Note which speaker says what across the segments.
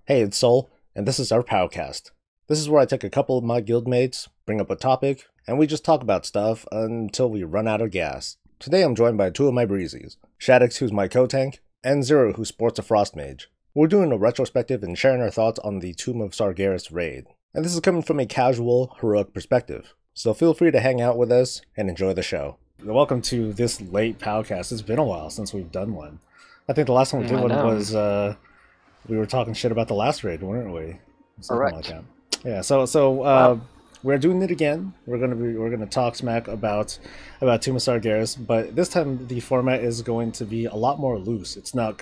Speaker 1: Hey, it's Soul, and this is our PoWCast. This is where I take a couple of my guildmates, bring up a topic, and we just talk about stuff until we run out of gas. Today I'm joined by two of my Breezies, Shaddux, who's my co-tank, and Xero, who sports a Frost Mage. We're doing a retrospective and sharing our thoughts on the Tomb of Sargeras Raid, and this is coming from a casual, heroic perspective. So feel free to hang out with us and enjoy the show. Welcome to this late PoWCast. It's been a while since we've done one. I think the last time we did one was we were talking shit about the last raid, weren't we? Something like that. Yeah. So we're doing it again. We're gonna talk smack about Tomb of Sargeras, but this time the format is going to be a lot more loose. It's not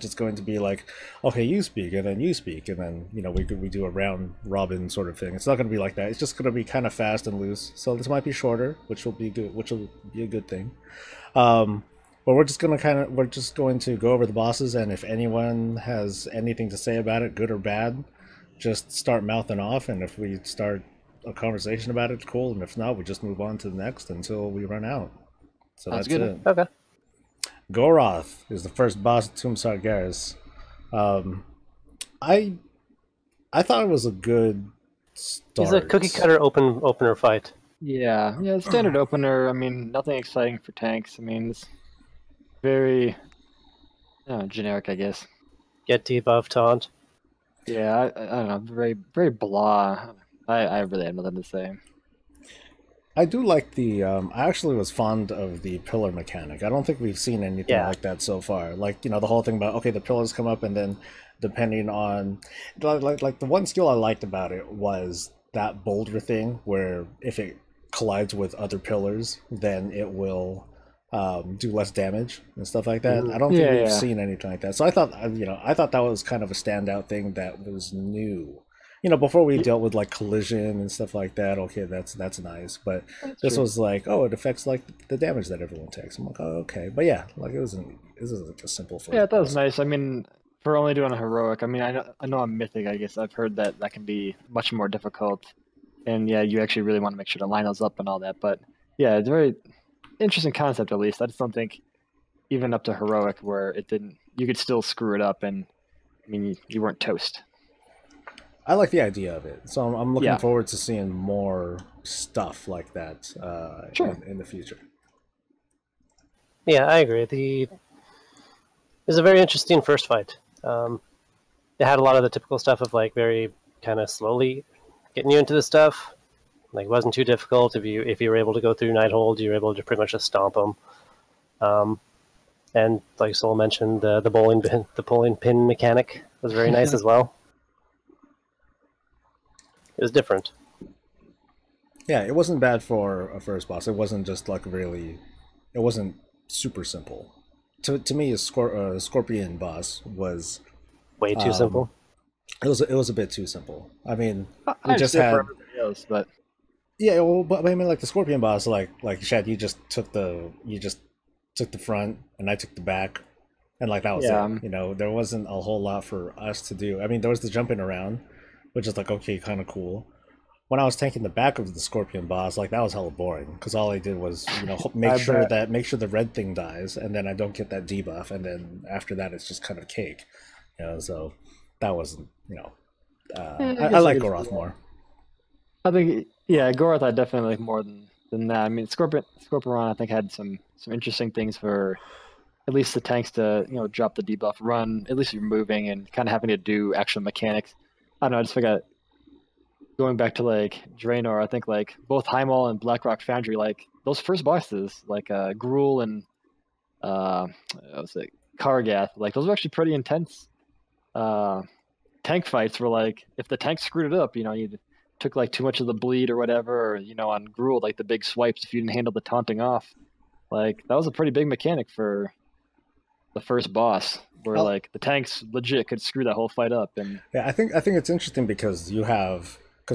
Speaker 1: just going to be like, okay, you speak and then you speak and then we do a round robin sort of thing. It's not gonna be like that. It's just gonna be kind of fast and loose. So this might be shorter, which will be good. Which will be a good thing. But we're just going to go over the bosses, and if anyone has anything to say about it, good or bad, just start mouthing off, and if we start a conversation about it, cool, and if not, we just move on to the next until we run out. So that's good. It.
Speaker 2: Okay.
Speaker 1: Goroth is the first boss of Tomb of Sargeras. I thought it was a good start.
Speaker 2: He's a cookie-cutter opener fight.
Speaker 3: Yeah, standard opener. I mean, nothing exciting for tanks. I mean, it's very generic, I guess.
Speaker 2: Get debuff taunt.
Speaker 3: Yeah, I don't know. Very, very blah. I really have nothing to say.
Speaker 1: I do like the. I actually was fond of the pillar mechanic. I don't think we've seen anything like that so far. Like the whole thing about the pillars come up and then depending on like the one skill I liked about it was that boulder thing where if it collides with other pillars, then it will do less damage and stuff like that. I don't think we've seen anything like that. So I thought that was kind of a standout thing that was new. Before we dealt with like collision and stuff like that. Okay, that's nice. But this was like, oh, it affects like the damage that everyone takes. I'm like, oh, okay. But yeah, like this is like a simple first.
Speaker 3: Yeah, that was nice. I mean, for only doing a heroic, I mean, I know I'm mythic. I guess I've heard that can be much more difficult. And yeah, you actually really want to make sure to line those up and all that. But yeah, it's a very interesting concept, at least. I just don't think even up to heroic where you could still screw it up and I mean you weren't toast.
Speaker 1: I like the idea of it. So I'm looking forward to seeing more stuff like that in the future.
Speaker 2: Yeah, I agree. It was a very interesting first fight. It had a lot of the typical stuff of like very kind of slowly getting you into the stuff. Like, it wasn't too difficult. If you were able to go through Nighthold, you were able to pretty much just stomp them. And like Soul mentioned, the bowling pin mechanic was very nice as well. It was different.
Speaker 1: Yeah, it wasn't bad for a first boss. It wasn't just like it wasn't super simple. To me, a Scorpion boss was
Speaker 2: way too simple.
Speaker 1: It was a bit too simple. I mean,
Speaker 3: we just had for everybody else, but
Speaker 1: yeah, well, but I mean, like the Scorpion boss, like Shad, you just took the front, and I took the back, and like that was it. There wasn't a whole lot for us to do. I mean, there was the jumping around, which is like okay, kind of cool. When I was tanking the back of the Scorpion boss, like that was hella boring because all I did was make sure the red thing dies, and then I don't get that debuff, and then after that it's just kind of cake. So that wasn't I like Goroth more.
Speaker 3: I think Goroth I definitely like more than that. I mean, Scorpion I think had some interesting things for at least the tanks to drop the debuff, run at least you're moving and kind of having to do actual mechanics. I don't know. I just forgot going back to like Draenor. I think like both Heimdall and Blackrock Foundry, like those first bosses, like Gruul and Kargath, like those were actually pretty intense tank fights. Where like if the tank screwed it up, you took like too much of the bleed or whatever, or on Gruul, like the big swipes if you didn't handle the taunting off. Like that was a pretty big mechanic for the first boss, where like the tanks legit could screw that whole fight up. And
Speaker 1: yeah, I think it's interesting because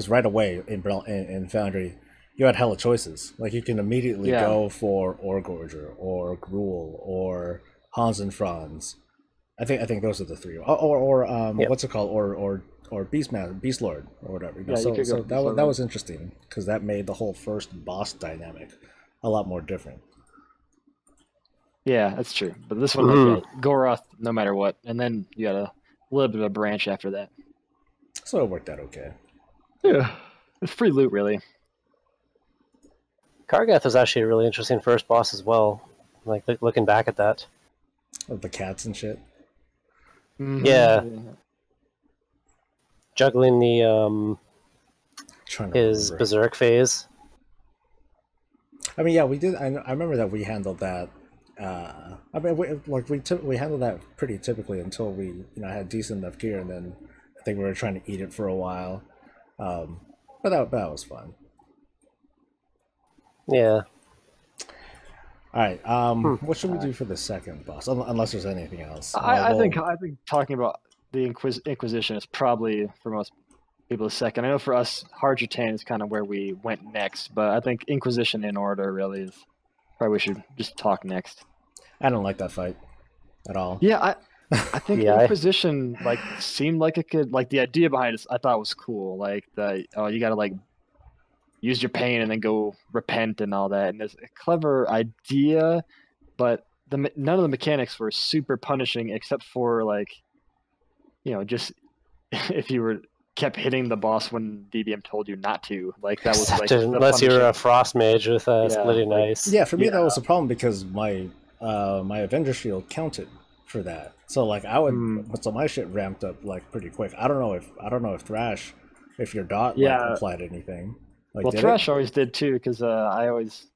Speaker 1: right away in Foundry you had hella choices. Like you can immediately go for Orgorger or Gruul or Hans and Franz. I think those are the three. Or what's it called? Or Beast Lord or whatever. So that was interesting because that made the whole first boss dynamic a lot more different.
Speaker 3: Yeah, that's true. But this one, like, Goroth, no matter what. And then you got a little bit of a branch after that.
Speaker 1: So it worked out okay.
Speaker 3: Yeah, it's free loot, really.
Speaker 2: Kargath was actually a really interesting first boss as well. Like looking back at that.
Speaker 1: Of the cats and shit.
Speaker 3: Mm-hmm.
Speaker 2: Yeah. Juggling the his
Speaker 1: remember.
Speaker 2: berserk phase.
Speaker 1: I mean, yeah, we did. I remember that we handled that. I mean, we handled that pretty typically until we had decent enough gear, and then I think we were trying to eat it for a while. But that was fun.
Speaker 2: Yeah.
Speaker 1: All right. What should we do for the second boss? Unless there's anything else.
Speaker 3: I think talking about the Inquisition is probably for most people the second. I know for us, Harjatan is kind of where we went next, but I think Inquisition in order really is probably we should just talk next.
Speaker 1: I don't like that fight at all.
Speaker 3: Yeah, I think Inquisition seemed like it could the idea behind it. I thought was cool. Like you got to use your pain and then go repent and all that. And it's a clever idea, but none of the mechanics were super punishing except for just if you kept hitting the boss when DBM told you not to. Like that was
Speaker 2: unless you were a frost mage with splitting ice.
Speaker 1: Yeah, for me that was a problem because my Avenger shield counted for that. So I would so my shit ramped up pretty quick. I don't know if Thrash, if your dot applied anything.
Speaker 3: Thrash always did too, because I always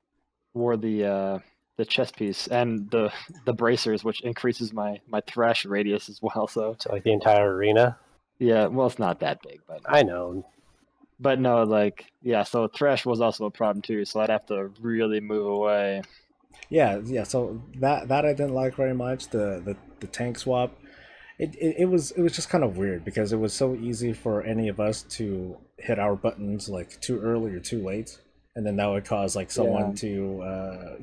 Speaker 3: wore the chest piece and the bracers, which increases my Thrash radius as well. So
Speaker 2: the entire arena.
Speaker 3: Yeah, well, it's not that big, but
Speaker 2: I know.
Speaker 3: But no, so Thrash was also a problem too. So I'd have to really move away.
Speaker 1: Yeah. So that I didn't like very much. The tank swap. It was just kind of weird because it was so easy for any of us to hit our buttons too early or too late, and then that would cause someone to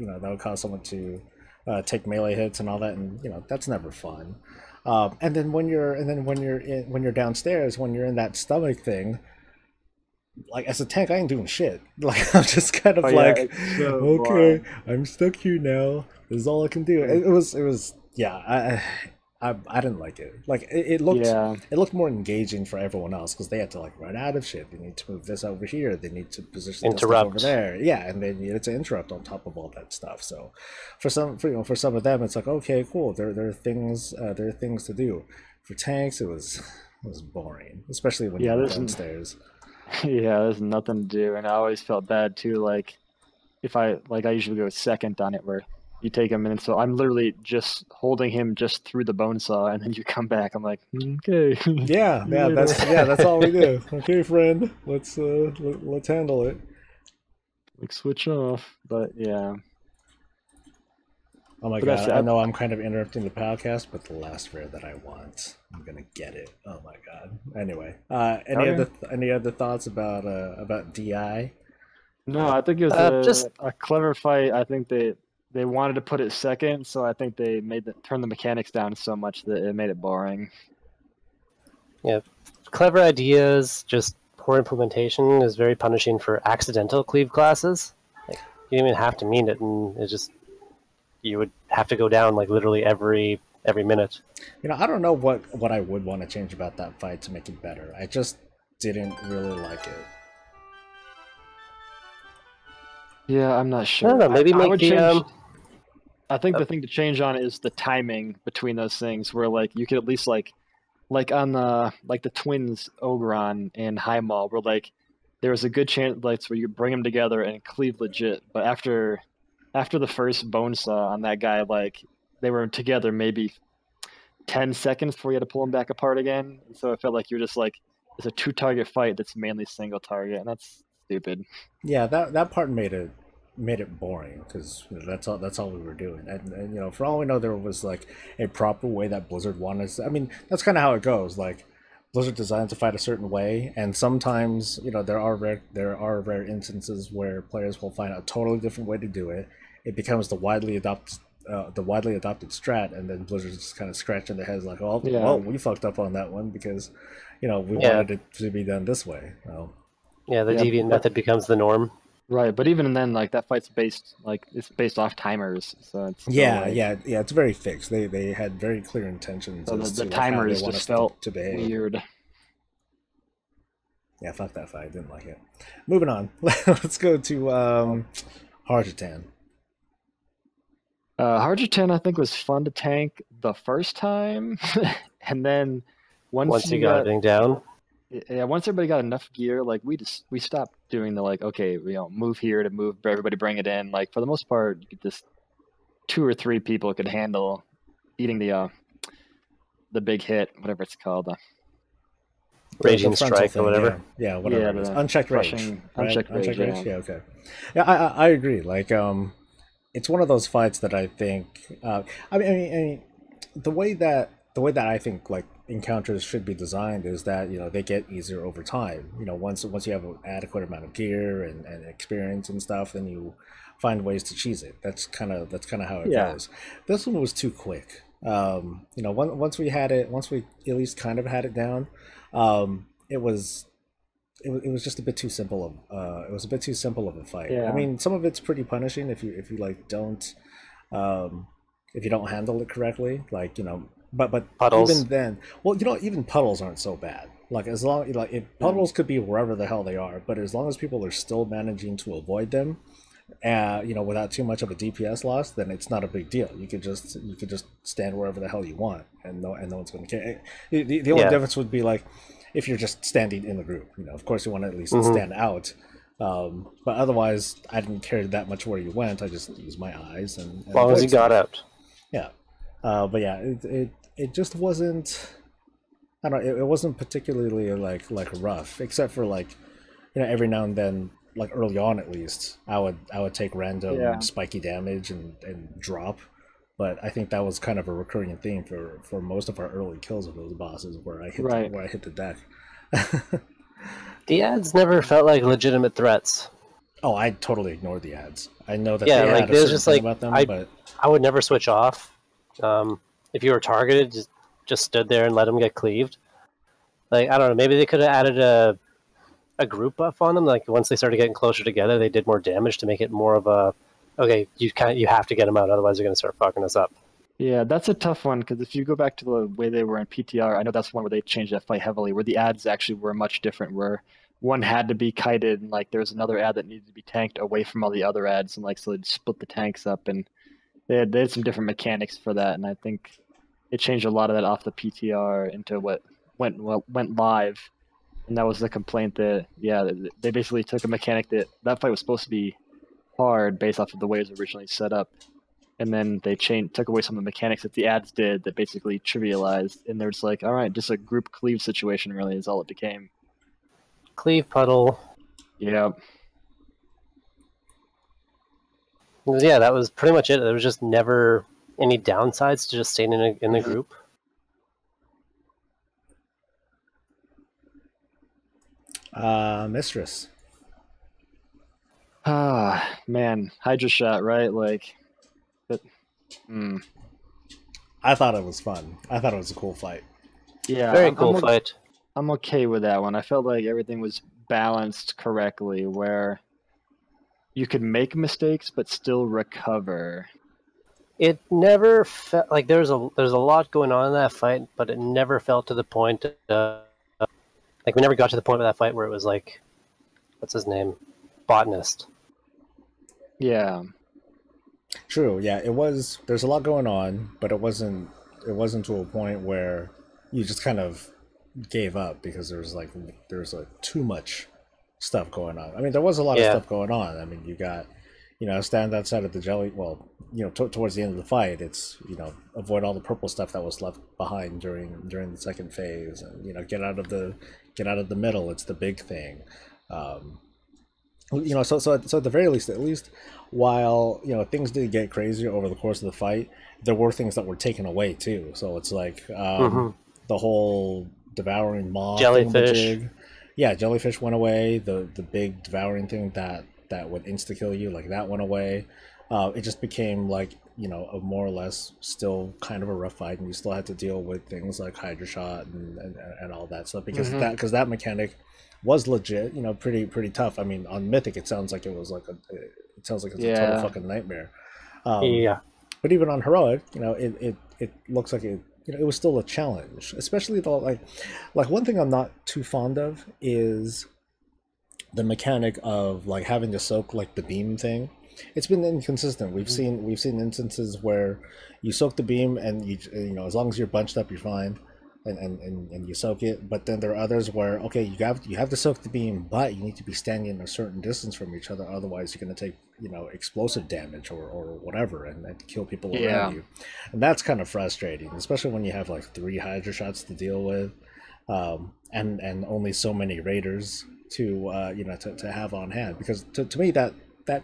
Speaker 1: take melee hits and all that, and that's never fun. And then when you're downstairs, when you're in that stomach thing, as a tank, I ain't doing shit. I'm just kind of okay, boring. I'm stuck here now. This is all I can do. It was I didn't like it. It looked more engaging for everyone else because they had to run out of shit. They need to move this over here. They need to position this stuff over there. Yeah, and they needed to interrupt on top of all that stuff. So for some of them, it's okay, cool. There are things to do. For tanks, it was boring, especially when you're downstairs.
Speaker 3: There's nothing to do, and I always felt bad too. If I usually go second on it, where you take him, and so I'm literally just holding him just through the bone saw, and then you come back. I'm like, okay.
Speaker 1: That's all we do. Okay, friend, let's handle it.
Speaker 3: Switch off, but yeah.
Speaker 1: Oh my god! I know I'm kind of interrupting the podcast, but the last rare that I want, I'm gonna get it. Oh my god! Anyway, any other thoughts about DI?
Speaker 3: No, I think it was just a clever fight. I think they wanted to put it second, so I think they turned the mechanics down so much that it made it boring.
Speaker 2: Yeah, clever ideas, just poor implementation is very punishing for accidental cleave classes. You didn't even have to mean it, and you would have to go down literally every minute.
Speaker 1: I don't know what I would want to change about that fight to make it better. I just didn't really like it. Yeah,
Speaker 3: I'm not sure.
Speaker 2: I don't know, maybe
Speaker 3: I think the thing to change on is the timing between those things, where you could at least on the twins Ogron and Highmaul, where there was a good chance where you bring them together and cleave legit, but after the first bone saw on that guy, they were together maybe 10 seconds before you had to pull them back apart again. So it felt like you're just it's a 2-target fight that's mainly single target, and that's stupid.
Speaker 1: Yeah, that part made it boring because that's all we were doing, and for all we know, there was a proper way that Blizzard wanted us. I mean, that's kind of how it goes. Blizzard designs to fight a certain way, and sometimes there are rare instances where players will find a totally different way to do it. It becomes the widely adopted strat, and then Blizzard's just kind of scratching their heads well, we fucked up on that one because we wanted it to be done this way. Well,
Speaker 2: the deviant method becomes the norm.
Speaker 3: Right, but even then, that fight's based it's based off timers, so it's
Speaker 1: it's very fixed. They had very clear intentions.
Speaker 3: So the timers just felt weird.
Speaker 1: Yeah, fuck that fight. I didn't like it. Moving on. Let's go to Harjatan.
Speaker 3: Harjatan, I think, was fun to tank the first time, and then
Speaker 2: Once you got everything down.
Speaker 3: Yeah, once everybody got enough gear, like we stopped doing the like, okay, move here to move, everybody bring it in. Like for the most part, you could just 2 or 3 people could handle eating the big hit, whatever it's called.
Speaker 2: Raging Strike or whatever.
Speaker 1: Yeah, whatever.
Speaker 3: Yeah,
Speaker 1: it is. Unchecked Rage. Right?
Speaker 3: Unchecked Rage.
Speaker 1: Yeah, okay. Yeah, I agree. Like, it's one of those fights that I think. I mean, the way that I think like encounters should be designed is that they get easier over time. Once you have an adequate amount of gear and experience and stuff, then you find ways to cheese it. That's kind of how it goes. This one was too quick. Once we at least kind of had it down, it was just a bit too simple of it was a bit too simple of a fight.
Speaker 3: Yeah.
Speaker 1: I mean, some of it's pretty punishing if you like don't if you don't handle it correctly, like but
Speaker 2: puddles.
Speaker 1: Even then, well, even puddles aren't so bad. Like as long if puddles could be wherever the hell they are, but as long as people are still managing to avoid them, without too much of a DPS loss, then it's not a big deal. You could just stand wherever the hell you want, and no one's going to care. The only difference would be like if you're just standing in the group. Of course you want to at least stand out. But otherwise, I didn't care that much where you went. I just used my eyes and
Speaker 2: as long as you got out.
Speaker 1: Yeah, but yeah, it just wasn't. I don't know. It wasn't particularly like rough, except for like every now and then. Like early on, at least, I would take random spiky damage and drop, but I think that was kind of a recurring theme for most of our early kills of those bosses, where I hit the deck.
Speaker 2: The ads never felt like legitimate threats.
Speaker 1: Oh, I totally ignored the ads. I know that
Speaker 2: they had a certain thing about them,
Speaker 1: but
Speaker 2: I would never switch off. If you were targeted, just stood there and let them get cleaved. Like I don't know, maybe they could have added a group buff on them. Like once they started getting closer together, they did more damage to make it more of a okay. You have to get them out, otherwise they're going to start fucking us up.
Speaker 3: Yeah, that's a tough one because if you go back to the way they were in PTR, I know that's one where they changed that fight heavily, where the ads actually were much different. Where one had to be kited, and like there was another ad that needed to be tanked away from all the other ads, and like so they'd split the tanks up, and they had some different mechanics for that, and I think it changed a lot of that off the PTR into what went live. And that was the complaint that, they basically took a mechanic that fight was supposed to be hard based off of the way it was originally set up. And then they took away some of the mechanics that the ads did that basically trivialized. And they're just like, all right, just a group cleave situation really is all it became.
Speaker 2: Cleave puddle.
Speaker 3: Yeah.
Speaker 2: Yeah, that was pretty much it. There was just never any downsides to just staying in the group.
Speaker 1: Mistress.
Speaker 3: Man, Hydra shot, right? Like,
Speaker 1: I thought it was fun. I thought it was a cool fight.
Speaker 3: Yeah,
Speaker 2: very cool fight.
Speaker 3: I'm okay with that one. I felt like everything was balanced correctly, where you could make mistakes but still recover.
Speaker 2: It never felt like there's a lot going on in that fight, but it never felt to the point. Like we never got to the point of that fight where it was like, what's his name, botanist.
Speaker 3: Yeah.
Speaker 1: True. Yeah, it was. There's a lot going on, but it wasn't to a point where you just kind of gave up because there's too much stuff going on. I mean, there was a lot of stuff going on. I mean, you got, stand outside of the jelly. Well, towards the end of the fight, it's avoid all the purple stuff that was left behind during the second phase, and get out of the middle. It's the big thing. So at the very least, at least while things did get crazier over the course of the fight, there were things that were taken away too. So it's like the whole devouring moth
Speaker 2: jellyfish.
Speaker 1: Jellyfish went away. The big devouring thing that would insta kill you, like that went away. It just became like a more or less still kind of a rough fight, and you still had to deal with things like Hydra shot and all that stuff because that mechanic was legit, pretty tough. I mean, on Mythic, it sounds like it's a total fucking nightmare. But even on Heroic, it looks like it it was still a challenge, especially though, like one thing I'm not too fond of is the mechanic of like having to soak like the beam thing. It's been inconsistent. We've seen instances where you soak the beam and you know, as long as you're bunched up, you're fine, and you soak it. But then there are others where, okay, you have to soak the beam, but you need to be standing a certain distance from each other, otherwise you're going to take, you know, explosive damage or whatever, and kill people around you. And that's kind of frustrating, especially when you have like 3 Hydra shots to deal with, and only so many raiders to you know, to have on hand, because to me that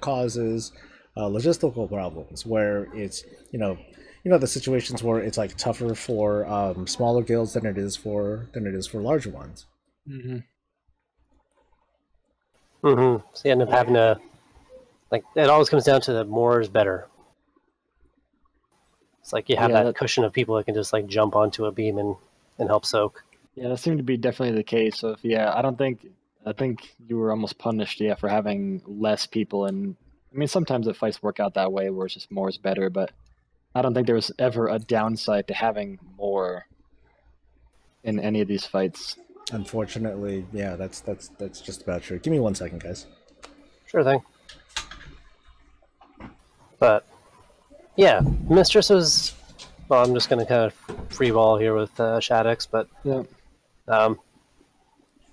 Speaker 1: causes logistical problems where it's, you know, the situations where it's like tougher for smaller guilds than it is for larger ones.
Speaker 2: So you end up having to, like, it always comes down to the more is better. It's like you have that cushion of people that can just like jump onto a beam and help soak.
Speaker 3: Yeah, that seemed to be definitely the case. So I think you were almost punished, for having less people. And I mean, sometimes the fights work out that way where it's just more is better, but I don't think there was ever a downside to having more in any of these fights.
Speaker 1: Unfortunately, yeah, that's just about true. Give me 1 second, guys.
Speaker 2: Sure thing. But yeah, Mistress was, well, I'm just going to kind of free ball here with Shaddux, but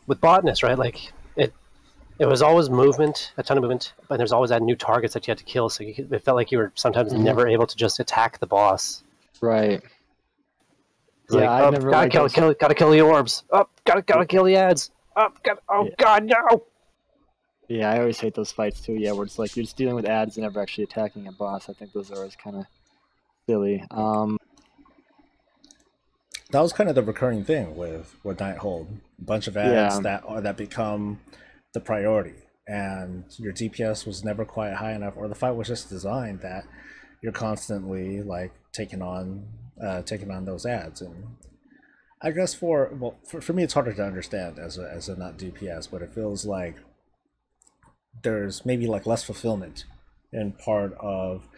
Speaker 2: with Botness, right? Like it was always movement, a ton of movement, but there's always that new targets that you had to kill. So it felt like you were sometimes never able to just attack the boss.
Speaker 3: Right.
Speaker 2: Like,
Speaker 3: I never
Speaker 2: gotta kill the orbs. Oh, gotta kill the ads. God, no.
Speaker 3: Yeah, I always hate those fights too. Yeah, where it's like you're just dealing with ads and never actually attacking a boss. I think those are always kind of silly.
Speaker 1: That was kind of the recurring thing with Nighthold. A bunch of ads that become the priority, and your DPS was never quite high enough, or the fight was just designed that you're constantly like taking on those ads. And I guess for me it's harder to understand as a not DPS, but it feels like there's maybe like less fulfillment in part of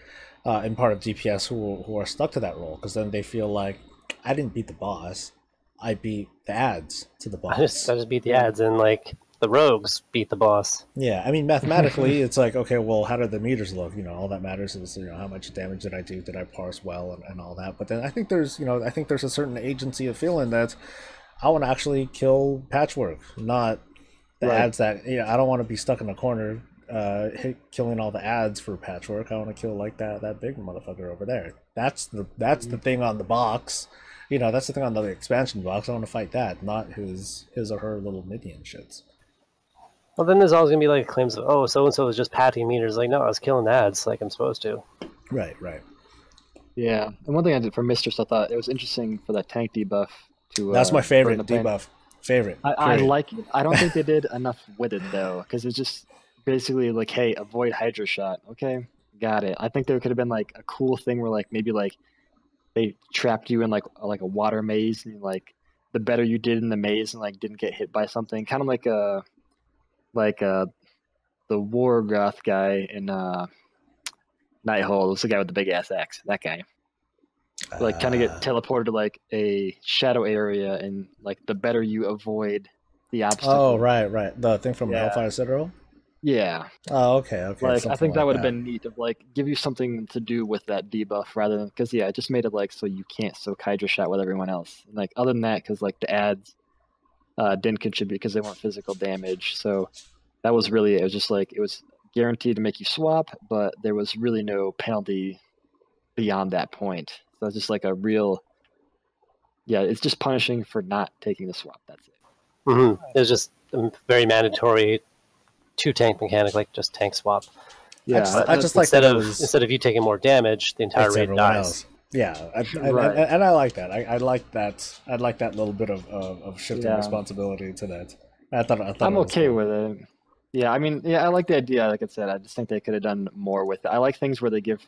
Speaker 1: DPS who are stuck to that role, because then they feel like, I didn't beat the boss, I beat the ads to the boss.
Speaker 2: I just beat the ads, and like the rogues beat the boss.
Speaker 1: Yeah, I mean, mathematically, it's like, okay, well, how did the meters look? You know, all that matters is, you know, how much damage did I do? Did I parse well and all that? But then I think there's a certain agency of feeling that I want to actually kill Patchwork, not the ads that, you know, I don't want to be stuck in a corner killing all the ads for Patchwork. I want to kill like that big motherfucker over there. That's the thing on the box. You know, that's the thing on the expansion box. I want to fight that, not his or her little minion shits.
Speaker 2: Well, then there's always going to be like claims of, oh, so-and-so was just patting meters. Like, no, I was killing ads like I'm supposed to.
Speaker 1: Right.
Speaker 3: Yeah. And one thing I did for Mistress, I thought it was interesting for that tank debuff to...
Speaker 1: That's my favorite debuff.
Speaker 3: I like it. I don't think they did enough with it, though, because it's just basically like, hey, avoid Hydra shot. Okay, got it. I think there could have been like a cool thing where like maybe like they trapped you in like a water maze, and like the better you did in the maze and like didn't get hit by something, kind of like the Warcraft guy in Nighthold. It's the guy with the big ass axe. That guy. Like kind of get teleported to like a shadow area, and like the better you avoid the obstacle.
Speaker 1: Oh, right. The thing from Hellfire Citadel?
Speaker 3: Yeah.
Speaker 1: Oh, okay.
Speaker 3: Like I think that would have been neat, of like give you something to do with that debuff, rather than, because it just made it like so you can't soak Hydra shot with everyone else. And, like other than that, because like the ads didn't contribute because they weren't physical damage, so that was really, it was just like it was guaranteed to make you swap, but there was really no penalty beyond that point. So it's just like a real, it's just punishing for not taking the swap. That's it.
Speaker 2: It was just a very mandatory 2-tank mechanic, like just tank swap.
Speaker 3: Yeah,
Speaker 2: I just like instead of you taking more damage, the entire raid dies.
Speaker 1: Else. Yeah, and I like that. I like that. I like that little bit of shifting responsibility to that. I thought
Speaker 3: I'm okay with it. Yeah, I mean, I like the idea. Like I said, I just think they could have done more with it. I like things where they give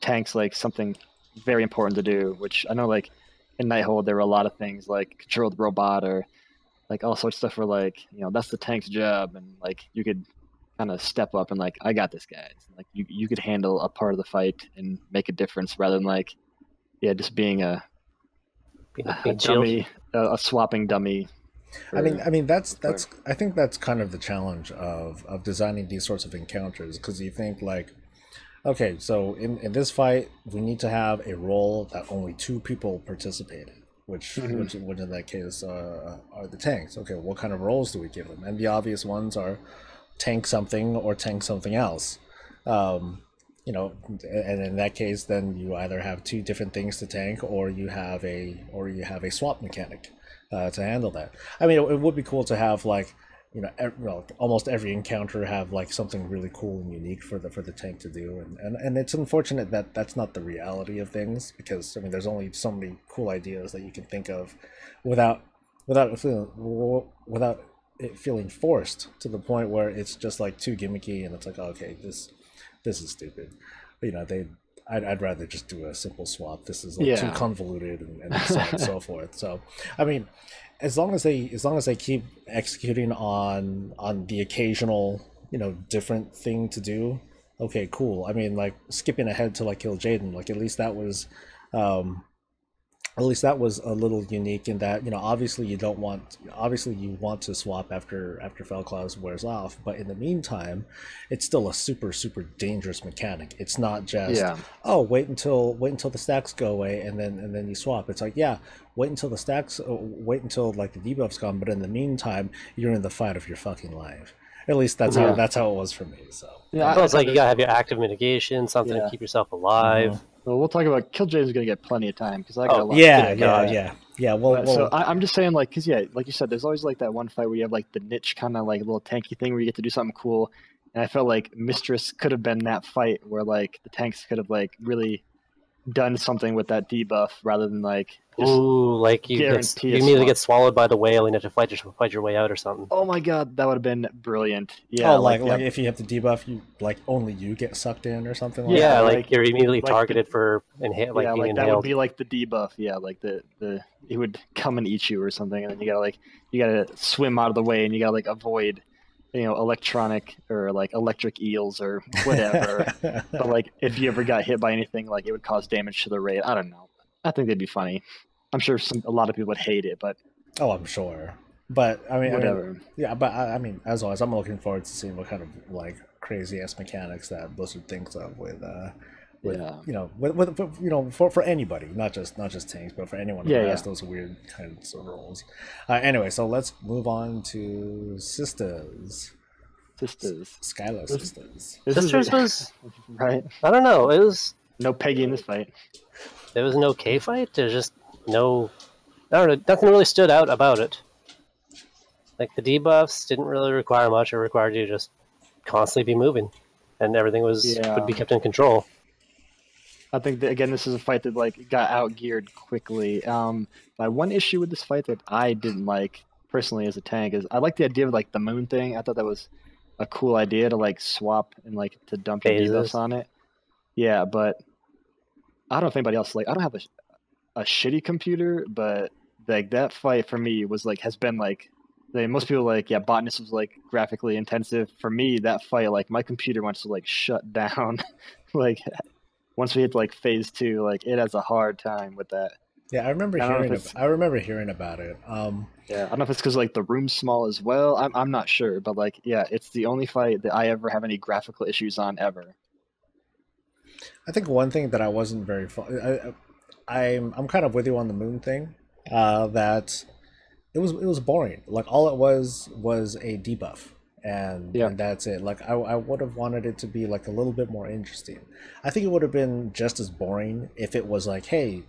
Speaker 3: tanks like something very important to do, which I know like in Nighthold there were a lot of things like control the robot, or like all sorts of stuff where like, you know, that's the tank's job, and like you could kind of step up and like, I got this, guys. Like you could handle a part of the fight and make a difference, rather than like just being a A dummy, a swapping dummy.
Speaker 1: I mean that's I think that's kind of the challenge of designing these sorts of encounters, because you think like, okay, so in this fight we need to have a role that only 2 people participate in, which in that case are the tanks. Okay, what kind of roles do we give them? And the obvious ones are tank something or tank something else. You know, and in that case, then you either have 2 different things to tank, or you have a swap mechanic to handle that. I mean, it would be cool to have like, you know, almost every encounter have like something really cool and unique for the tank to do, and it's unfortunate that that's not the reality of things, because I mean, there's only so many cool ideas that you can think of without it feeling forced to the point where it's just like too gimmicky, and it's like, okay, this is stupid. You know, I'd rather just do a simple swap. This is like too convoluted and so on and so forth. So, I mean, as long as they keep executing on the occasional, you know, different thing to do, okay, cool. I mean, like skipping ahead to like kill Jaden, like at least that was a little unique in that, you know, obviously you want to swap after Felclaws wears off, but in the meantime, it's still a super dangerous mechanic. It's not just wait until the stacks go away and then you swap. It's like, yeah, wait until like the debuff's gone, but in the meantime, you're in the fight of your fucking life. At least that's how it was for me. So
Speaker 2: yeah, it's like you gotta have your active mitigation, something to keep yourself alive.
Speaker 3: Well, we'll talk about Kill Jaden's gonna get plenty of time because I got a lot.
Speaker 1: Yeah. Well,
Speaker 3: so I'm just saying, like, because like you said, there's always like that one fight where you have like the niche kind of like little tanky thing where you get to do something cool, and I felt like Mistress could have been that fight where like the tanks could have like really done something with that debuff rather than like
Speaker 2: like you immediately get swallowed by the whale and you have to fight your way out or something.
Speaker 3: Oh my god, that would have been brilliant. Yeah.
Speaker 1: Oh, like if you have to debuff, you like only you get sucked in or something. Like
Speaker 2: yeah,
Speaker 1: that?
Speaker 2: like you're immediately targeted for being inhaled.
Speaker 3: That would be like the debuff. Yeah, like the it would come and eat you or something, and then you gotta swim out of the way and you gotta like avoid, you know, electronic or like electric eels or whatever. But like if you ever got hit by anything, like it would cause damage to the raid. I don't know. I think they'd be funny. I'm sure a lot of people would hate it, but
Speaker 1: I'm sure. But I mean,
Speaker 3: whatever.
Speaker 1: I mean, as always, I'm looking forward to seeing what kind of like crazy ass mechanics that Blizzard thinks of with you know, for anybody, not just tanks, but for anyone who has those weird kinds of roles. Anyway, so let's move on to Sisters. Skylar Sisters.
Speaker 2: Sisters was
Speaker 3: right.
Speaker 2: I don't know. It was
Speaker 3: no Peggy in this fight.
Speaker 2: There was an okay fight. There's just no. I don't know. Nothing really stood out about it. Like the debuffs didn't really require much. It required you to just constantly be moving, and everything would be kept in control.
Speaker 3: I think that, again, this is a fight that like got out geared quickly. My one issue with this fight that I didn't like personally as a tank is I like the idea of like the moon thing. I thought that was a cool idea to like swap and like to dump your debuffs on it. Yeah, but I don't know if anybody else like. I don't have a shitty computer, but like that fight for me was like has been like. Most people like botanist was like graphically intensive. For me, that fight like my computer wants to like shut down. Like once we hit like phase 2, like it has a hard time with that.
Speaker 1: Yeah, I remember hearing about it.
Speaker 3: Yeah, I don't know if it's because like the room's small as well. I'm not sure, but like it's the only fight that I ever have any graphical issues on ever.
Speaker 1: I think one thing that I wasn't very I'm kind of with you on the moon thing. That it was boring. Like all it was a debuff, and that's it. Like I would have wanted it to be like a little bit more interesting. I think it would have been just as boring if it was like, hey,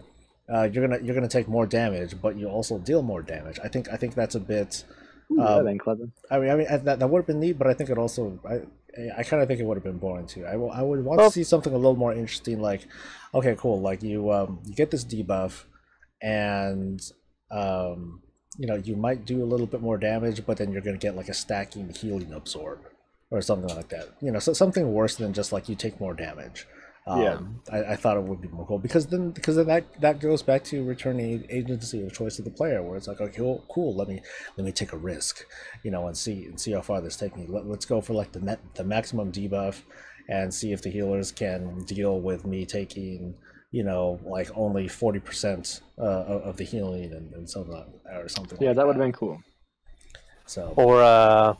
Speaker 1: you're gonna take more damage, but you also deal more damage. I think that's a bit.
Speaker 3: That ain't clever.
Speaker 1: I mean that would have been neat, but I think it also I kind of think it would have been boring too. I would want to see something a little more interesting. Like, okay, cool. Like you get this debuff, and you know, you might do a little bit more damage, but then you're going to get like a stacking healing absorb or something like that. You know, so something worse than just like you take more damage. I thought it would be more cool because then that goes back to returning agency of choice to the player, where it's like, okay, cool, let me take a risk, you know, and see how far this takes me. Let's go for like the maximum debuff and see if the healers can deal with me taking, like only 40% of the healing and something or something.
Speaker 3: Yeah,
Speaker 1: like
Speaker 3: that would have been cool.
Speaker 1: So
Speaker 2: Or oh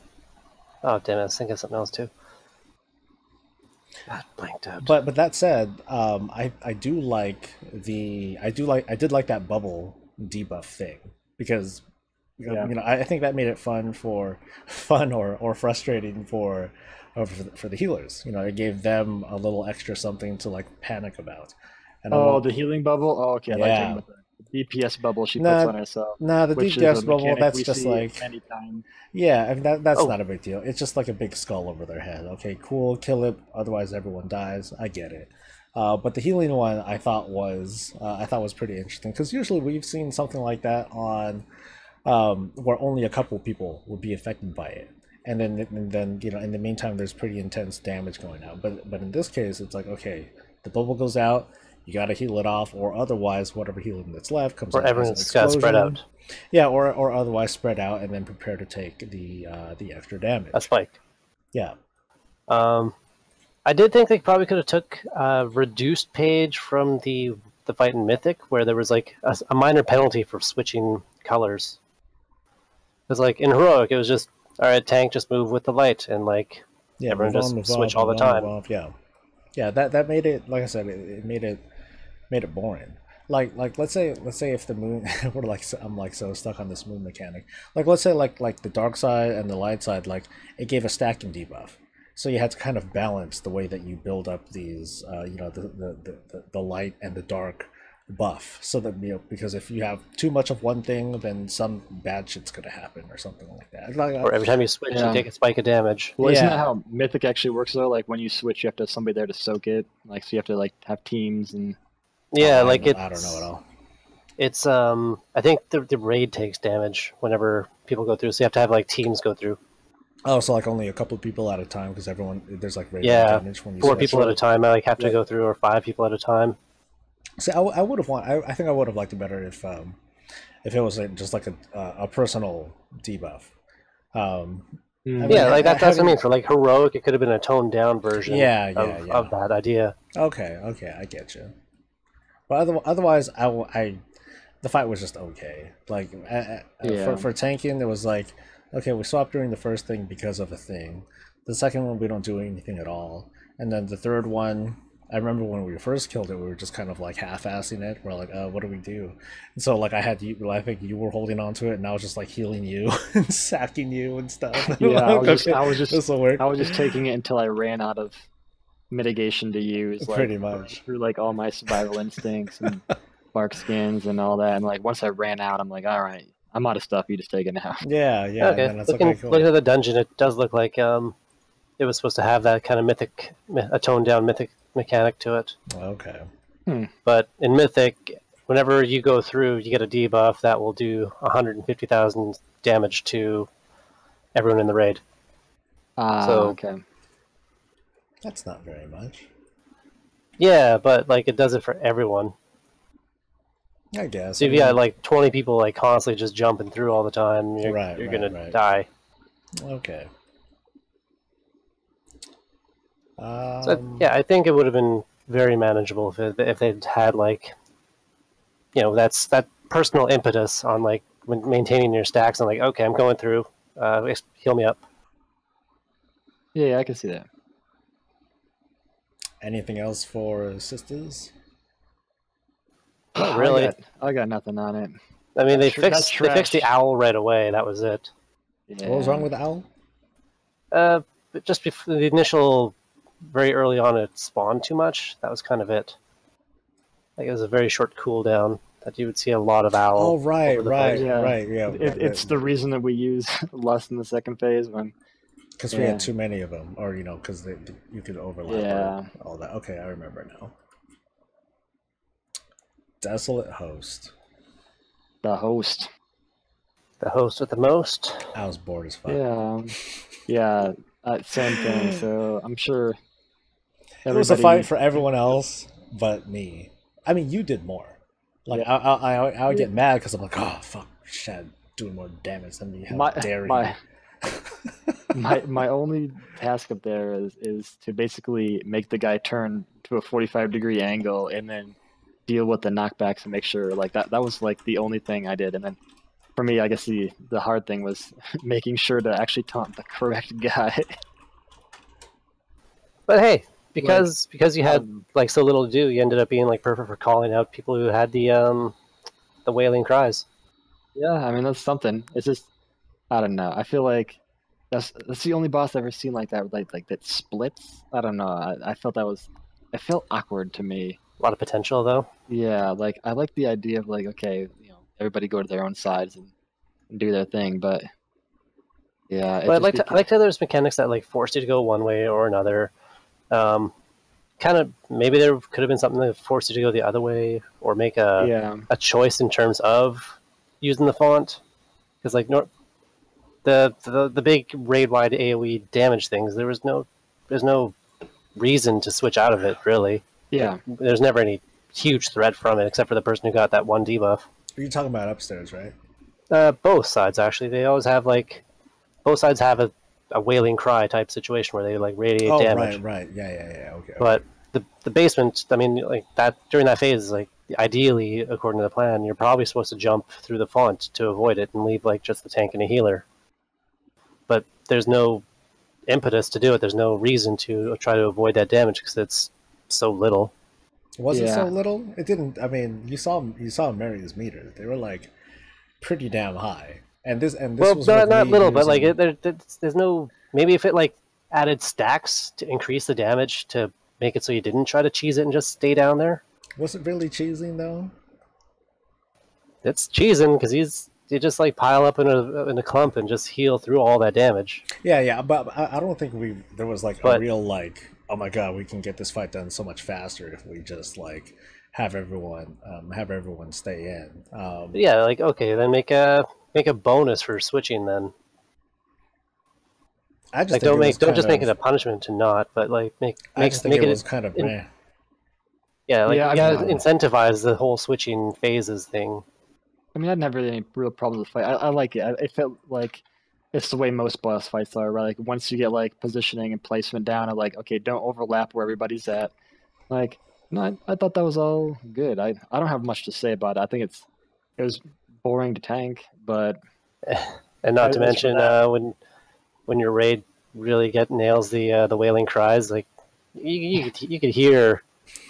Speaker 2: damn it, I was thinking of something else too. God, blanked out.
Speaker 1: But that said, I did like that bubble debuff thing because I think that made it fun or frustrating for the healers. It gave them a little extra something to like panic about. And
Speaker 3: the healing bubble. Oh, okay. I like talking about the DPS bubble she puts on herself.
Speaker 1: Nah, the
Speaker 3: which
Speaker 1: DPS
Speaker 3: is a
Speaker 1: bubble,
Speaker 3: mechanic
Speaker 1: that's
Speaker 3: we
Speaker 1: just
Speaker 3: see
Speaker 1: like
Speaker 3: anytime.
Speaker 1: yeah, I mean that's not a big deal. It's just like a big skull over their head. Okay, cool, kill it. Otherwise, everyone dies. I get it. But the healing one, I thought was pretty interesting because usually we've seen something like that on where only a couple people would be affected by it, and then in the meantime, there's pretty intense damage going out. But in this case, it's like okay, the bubble goes out. You got to heal it off, or otherwise, whatever healing that's left comes out as an
Speaker 2: everyone's got
Speaker 1: explosion.
Speaker 2: spread out.
Speaker 1: Yeah, or otherwise spread out and then prepare to take the extra damage.
Speaker 2: A spike.
Speaker 1: Yeah.
Speaker 2: I did think they probably could have took a reduced page from the fight in Mythic, where there was like a minor penalty for switching colors. Because like in Heroic, it was just all right, tank, just move with the light, and like everyone just switch all the time.
Speaker 1: Yeah. That made it, like I said, it made it boring. Like let's say if the moon I'm like so stuck on this moon mechanic. Like let's say like the dark side and the light side, like it gave a stacking debuff. So you had to kind of balance the way that you build up these the light and the dark buff. So that because if you have too much of one thing, then some bad shit's gonna happen or something like that.
Speaker 2: Or every time you switch, you take a spike of damage.
Speaker 3: Well, isn't that how Mythic actually works though? Like when you switch, you have to have somebody there to soak it. Like so you have to like have teams and.
Speaker 2: Yeah,
Speaker 1: I don't know at all.
Speaker 2: It's I think the raid takes damage whenever people go through, so you have to have like teams go through.
Speaker 1: Oh, so like only a couple people at a time because there's like raid damage when you
Speaker 2: 4 people at a time. I like have to go through, or 5 people at a time.
Speaker 1: See, I would have I think I would have liked it better if it was just like a personal debuff.
Speaker 2: Like that's what I mean. For like Heroic, it could have been a toned down version of that idea.
Speaker 1: Okay, I get you. But otherwise, the fight was just okay. Like for tanking, it was like okay, we swapped during the first thing because of a thing. The second one, we don't do anything at all, and then the third one, I remember when we first killed it, we were just kind of like half-assing it. We're like, what do we do? And so like I think you were holding on to it, and I was just like healing you and sacking you and stuff.
Speaker 3: Yeah, I was just taking it until I ran out of mitigation to use, like,
Speaker 1: pretty much
Speaker 3: through like all my survival instincts and bark skins and all that. And like once I ran out, I'm like, all right, I'm out of stuff. You just take it now.
Speaker 1: Yeah.
Speaker 2: Okay. Looking at the dungeon, it does look like it was supposed to have that kind of a toned down mythic mechanic to it.
Speaker 1: Okay.
Speaker 2: But in Mythic, whenever you go through, you get a debuff that will do 150,000 damage to everyone in the raid.
Speaker 3: Okay.
Speaker 1: That's not very much.
Speaker 2: Yeah, but like it does it for everyone.
Speaker 1: I guess.
Speaker 2: So if you got like 20 people like constantly just jumping through all the time, you're gonna die.
Speaker 1: Okay.
Speaker 2: So, yeah, I think it would have been very manageable if they'd had like, that's that personal impetus on like when maintaining your stacks and like, okay, I'm going through, heal me up.
Speaker 3: Yeah, I can see that.
Speaker 1: Anything else for sisters?
Speaker 2: Not really.
Speaker 3: I got nothing on it.
Speaker 2: I mean, they fixed the owl right away. That was it.
Speaker 3: Yeah.
Speaker 1: What was wrong with the owl?
Speaker 2: Just before the initial, very early on, it spawned too much. That was kind of it. Like it was a very short cooldown that you would see a lot of owl.
Speaker 1: Oh, right.
Speaker 3: It's the reason that we use less in the second phase when.
Speaker 1: Because we had too many of them, or because you could overlap.
Speaker 3: Yeah.
Speaker 1: All that. Okay, I remember now. Desolate host.
Speaker 3: The host.
Speaker 2: The host with the most.
Speaker 1: I was bored as fuck.
Speaker 3: Yeah, same thing. So I'm sure
Speaker 1: it was a fight for everyone else but me. I mean, you did more. Like I would get mad because I'm like, oh fuck, shit, doing more damage than me. How dare you?
Speaker 3: My only task up there is to basically make the guy turn to a 45-degree angle and then deal with the knockbacks and make sure like that was like the only thing I did. And then for me, I guess the hard thing was making sure to actually taunt the correct guy.
Speaker 2: But hey, because you had like so little to do, you ended up being like perfect for calling out people who had the wailing cries.
Speaker 3: Yeah, I mean that's something. It's just I don't know. I feel like that's the only boss I've ever seen like that, like that splits. I don't know. I felt it felt awkward to me.
Speaker 2: A lot of potential though.
Speaker 3: Yeah, like I like the idea of like, okay, everybody go to their own sides and do their thing, but yeah.
Speaker 2: But I like how there's mechanics that like forced you to go one way or another. Kind of maybe there could have been something that forced you to go the other way or make a choice in terms of using the font, because like the big raid wide AoE damage things, there's no reason to switch out of it really.
Speaker 3: Yeah,
Speaker 2: there's never any huge threat from it except for the person who got that one debuff.
Speaker 1: You're talking about upstairs, right?
Speaker 2: Both sides actually. They always have like both sides have a wailing cry type situation where they like radiate damage.
Speaker 1: Right. Yeah. Okay.
Speaker 2: But the basement, I mean, like that during that phase, like ideally, according to the plan, you're probably supposed to jump through the font to avoid it and leave like just the tank and a healer. But there's no impetus to do it. There's no reason to try to avoid that damage because it's so little.
Speaker 1: Was it so little? It didn't. I mean, you saw Mary's meters. They were like pretty damn high. And this was
Speaker 2: not little, but like there's no. Maybe if it like added stacks to increase the damage to make it so you didn't try to cheese it and just stay down there.
Speaker 1: Was it really cheesing though?
Speaker 2: It's cheesing because you just like pile up in a clump and just heal through all that damage.
Speaker 1: Yeah, but I don't think there was like a real like, oh my god, we can get this fight done so much faster if we just like have everyone stay in.
Speaker 2: Yeah, like okay, then make a bonus for switching then.
Speaker 1: I just
Speaker 2: like don't just make it a punishment to not, but like make it
Speaker 1: kind of
Speaker 2: yeah, like you gotta incentivize the whole switching phases thing.
Speaker 3: I mean, I didn't have really any real problems with the fight. I like it. It felt like it's the way most boss fights are, right? Like once you get like positioning and placement down, I'm like, okay, don't overlap where everybody's at. Like, no, I thought that was all good. I don't have much to say about it. I think it was boring to tank, but
Speaker 2: and not to mention when your raid really nails the wailing cries, like you could hear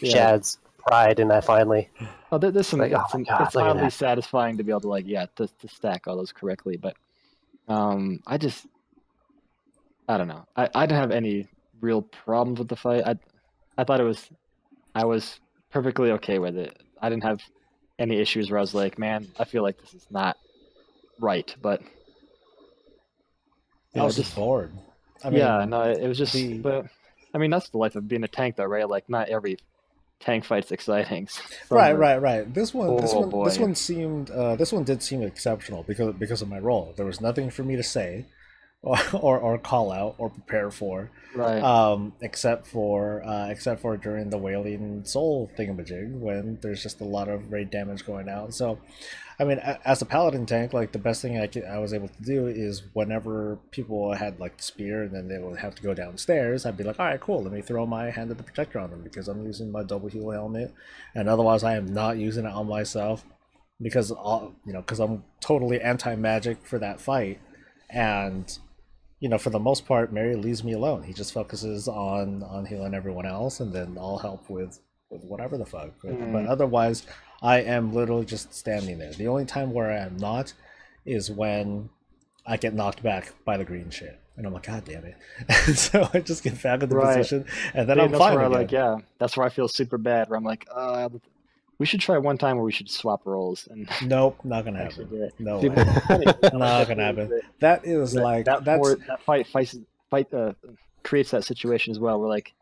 Speaker 2: Shad's pride in that finally.
Speaker 3: Oh, there's some.
Speaker 2: Like,
Speaker 3: it's oddly satisfying to be able to like to stack all those correctly, but I don't know. I didn't have any real problems with the fight. I thought I was perfectly okay with it. I didn't have any issues where I was like, man, I feel like this is not right, but
Speaker 1: I was just bored.
Speaker 3: I mean, yeah, no, it was just. But I mean, that's the life of being a tank, though, right? Like, not every tank fight's exciting.
Speaker 1: Right. This one did seem exceptional because of my role. There was nothing for me to say, or call out or prepare for,
Speaker 3: right?
Speaker 1: Except for during the wailing soul thingamajig when there's just a lot of raid damage going out. So, I mean, as a paladin tank, like the best thing I was able to do is whenever people had like the spear and then they would have to go downstairs, I'd be like, all right, cool, let me throw my hand of the protector on them because I'm using my double heal helmet, and otherwise I am not using it on myself because because I'm totally anti-magic for that fight, and for the most part, Mary leaves me alone. He just focuses on healing everyone else, and then I'll help with whatever the fuck. But otherwise, I am literally just standing there. The only time where I am not is when I get knocked back by the green shit. And I'm like, God damn it. And so I just get back in the position, and then I'm fine again.
Speaker 3: That's where I feel super bad, where I'm like, we should try one time where we should swap roles. And
Speaker 1: nope, not gonna happen. No way. Not gonna happen. That is
Speaker 3: that fight creates that situation as well. We're like,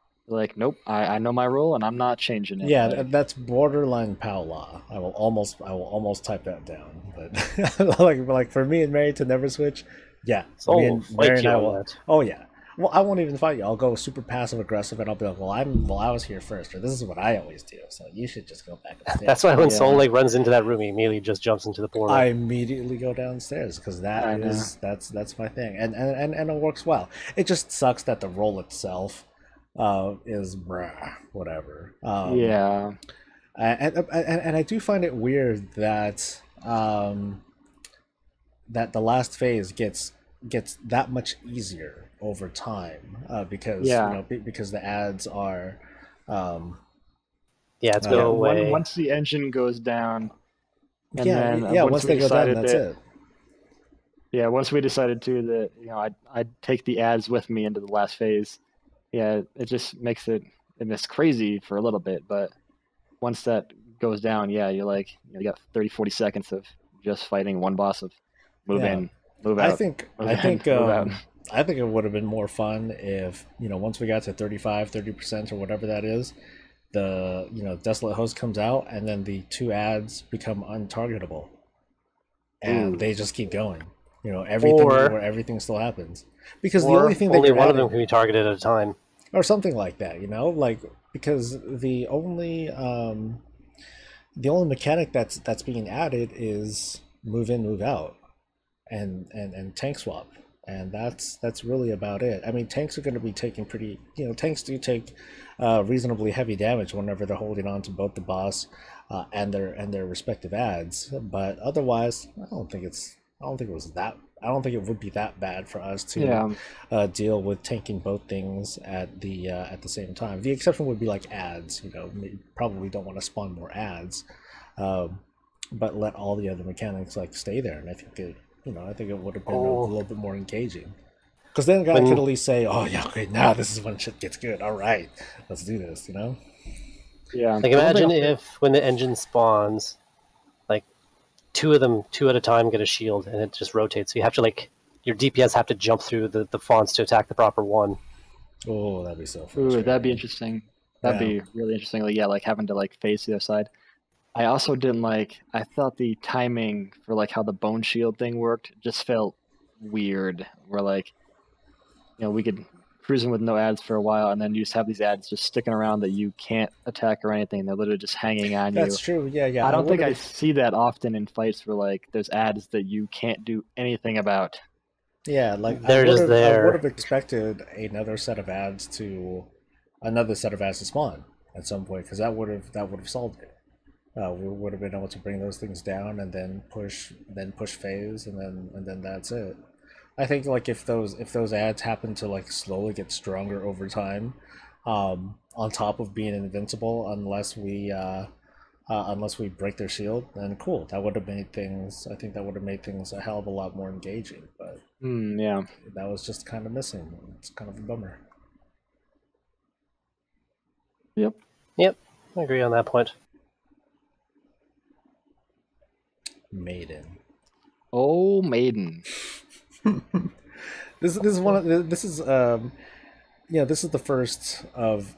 Speaker 3: nope, I know my role and I'm not changing it.
Speaker 1: Yeah, that's borderline PoW law. I will almost type that down. But like for me and Mary to never switch, yeah. So me and Mary and I will. Oh yeah. Well, I won't even fight you. I'll go super passive aggressive, and I'll be like, "Well, I was here first, or this is what I always do. So you should just go back upstairs."
Speaker 2: That's why when Soul runs into that room, he immediately just jumps into the portal.
Speaker 1: I immediately go downstairs because that's my thing, and it works well. It just sucks that the role itself is whatever. And I do find it weird that that the last phase gets that much easier over time, because
Speaker 3: Yeah.
Speaker 1: because the ads are
Speaker 2: Yeah, it's
Speaker 3: Yeah,
Speaker 2: go away.
Speaker 3: once the engine goes down, and then
Speaker 1: once they go down, that's it.
Speaker 3: Yeah, once we decided to that, I'd take the ads with me into the last phase. Yeah, it just makes it, and it's crazy for a little bit, but once that goes down, yeah, you're like, you got 30, 40 seconds of just fighting one boss of move
Speaker 1: Yeah.
Speaker 3: in, move out.
Speaker 1: I think
Speaker 3: move out.
Speaker 1: I think it would have been more fun if, once we got to 30% or whatever that is, the Desolate Host comes out and then the two ads become untargetable. And they just keep going. Everything where everything still happens. Because the only thing that
Speaker 2: only
Speaker 1: you're
Speaker 2: one of
Speaker 1: adding,
Speaker 2: them can be targeted at a time.
Speaker 1: or something like that, like, because the only mechanic that's being added is move in, move out, and tank swap, and that's really about it. I mean, tanks are going to be taking pretty, tanks do take reasonably heavy damage whenever they're holding on to both the boss and their respective ads, but otherwise, I don't think it would be that bad for us to deal with tanking both things at the same time. The exception would be like ads. We probably don't want to spawn more ads, but let all the other mechanics like stay there. And I think it would have been a little bit more engaging. Because then I could at least say, "Oh yeah, okay, now this is when shit gets good. All right, let's do this."
Speaker 3: Yeah.
Speaker 2: Like imagine if when the engine spawns, like two at a time get a shield and it just rotates. So you have to your DPS have to jump through the fonts to attack the proper one.
Speaker 1: Oh, that'd be so frustrating.
Speaker 3: Ooh, that'd be interesting. That'd be really interesting. Like having to face the other side. I also didn't I thought the timing for how the bone shield thing worked just felt weird. Where we could cruising with no ads for a while, and then you just have these ads just sticking around that you can't attack or anything. They're literally just hanging on you.
Speaker 1: That's true. Yeah.
Speaker 3: I don't think I see that often in fights where there's ads that you can't do anything about.
Speaker 1: Yeah,
Speaker 2: they're just there.
Speaker 1: I would have expected another set of ads to spawn at some point, because that would have solved it. We would have been able to bring those things down and then push phase, and then that's it. I think if those ads happen to slowly get stronger over time, on top of being invincible, unless we break their shield, then cool. That would have made things. I think that would have made things a hell of a lot more engaging. But
Speaker 3: yeah,
Speaker 1: that was just kind of missing. It's kind of a bummer.
Speaker 2: Yep, I agree on that point.
Speaker 1: Maiden.
Speaker 3: Oh, Maiden.
Speaker 1: This is one of this is this is the first of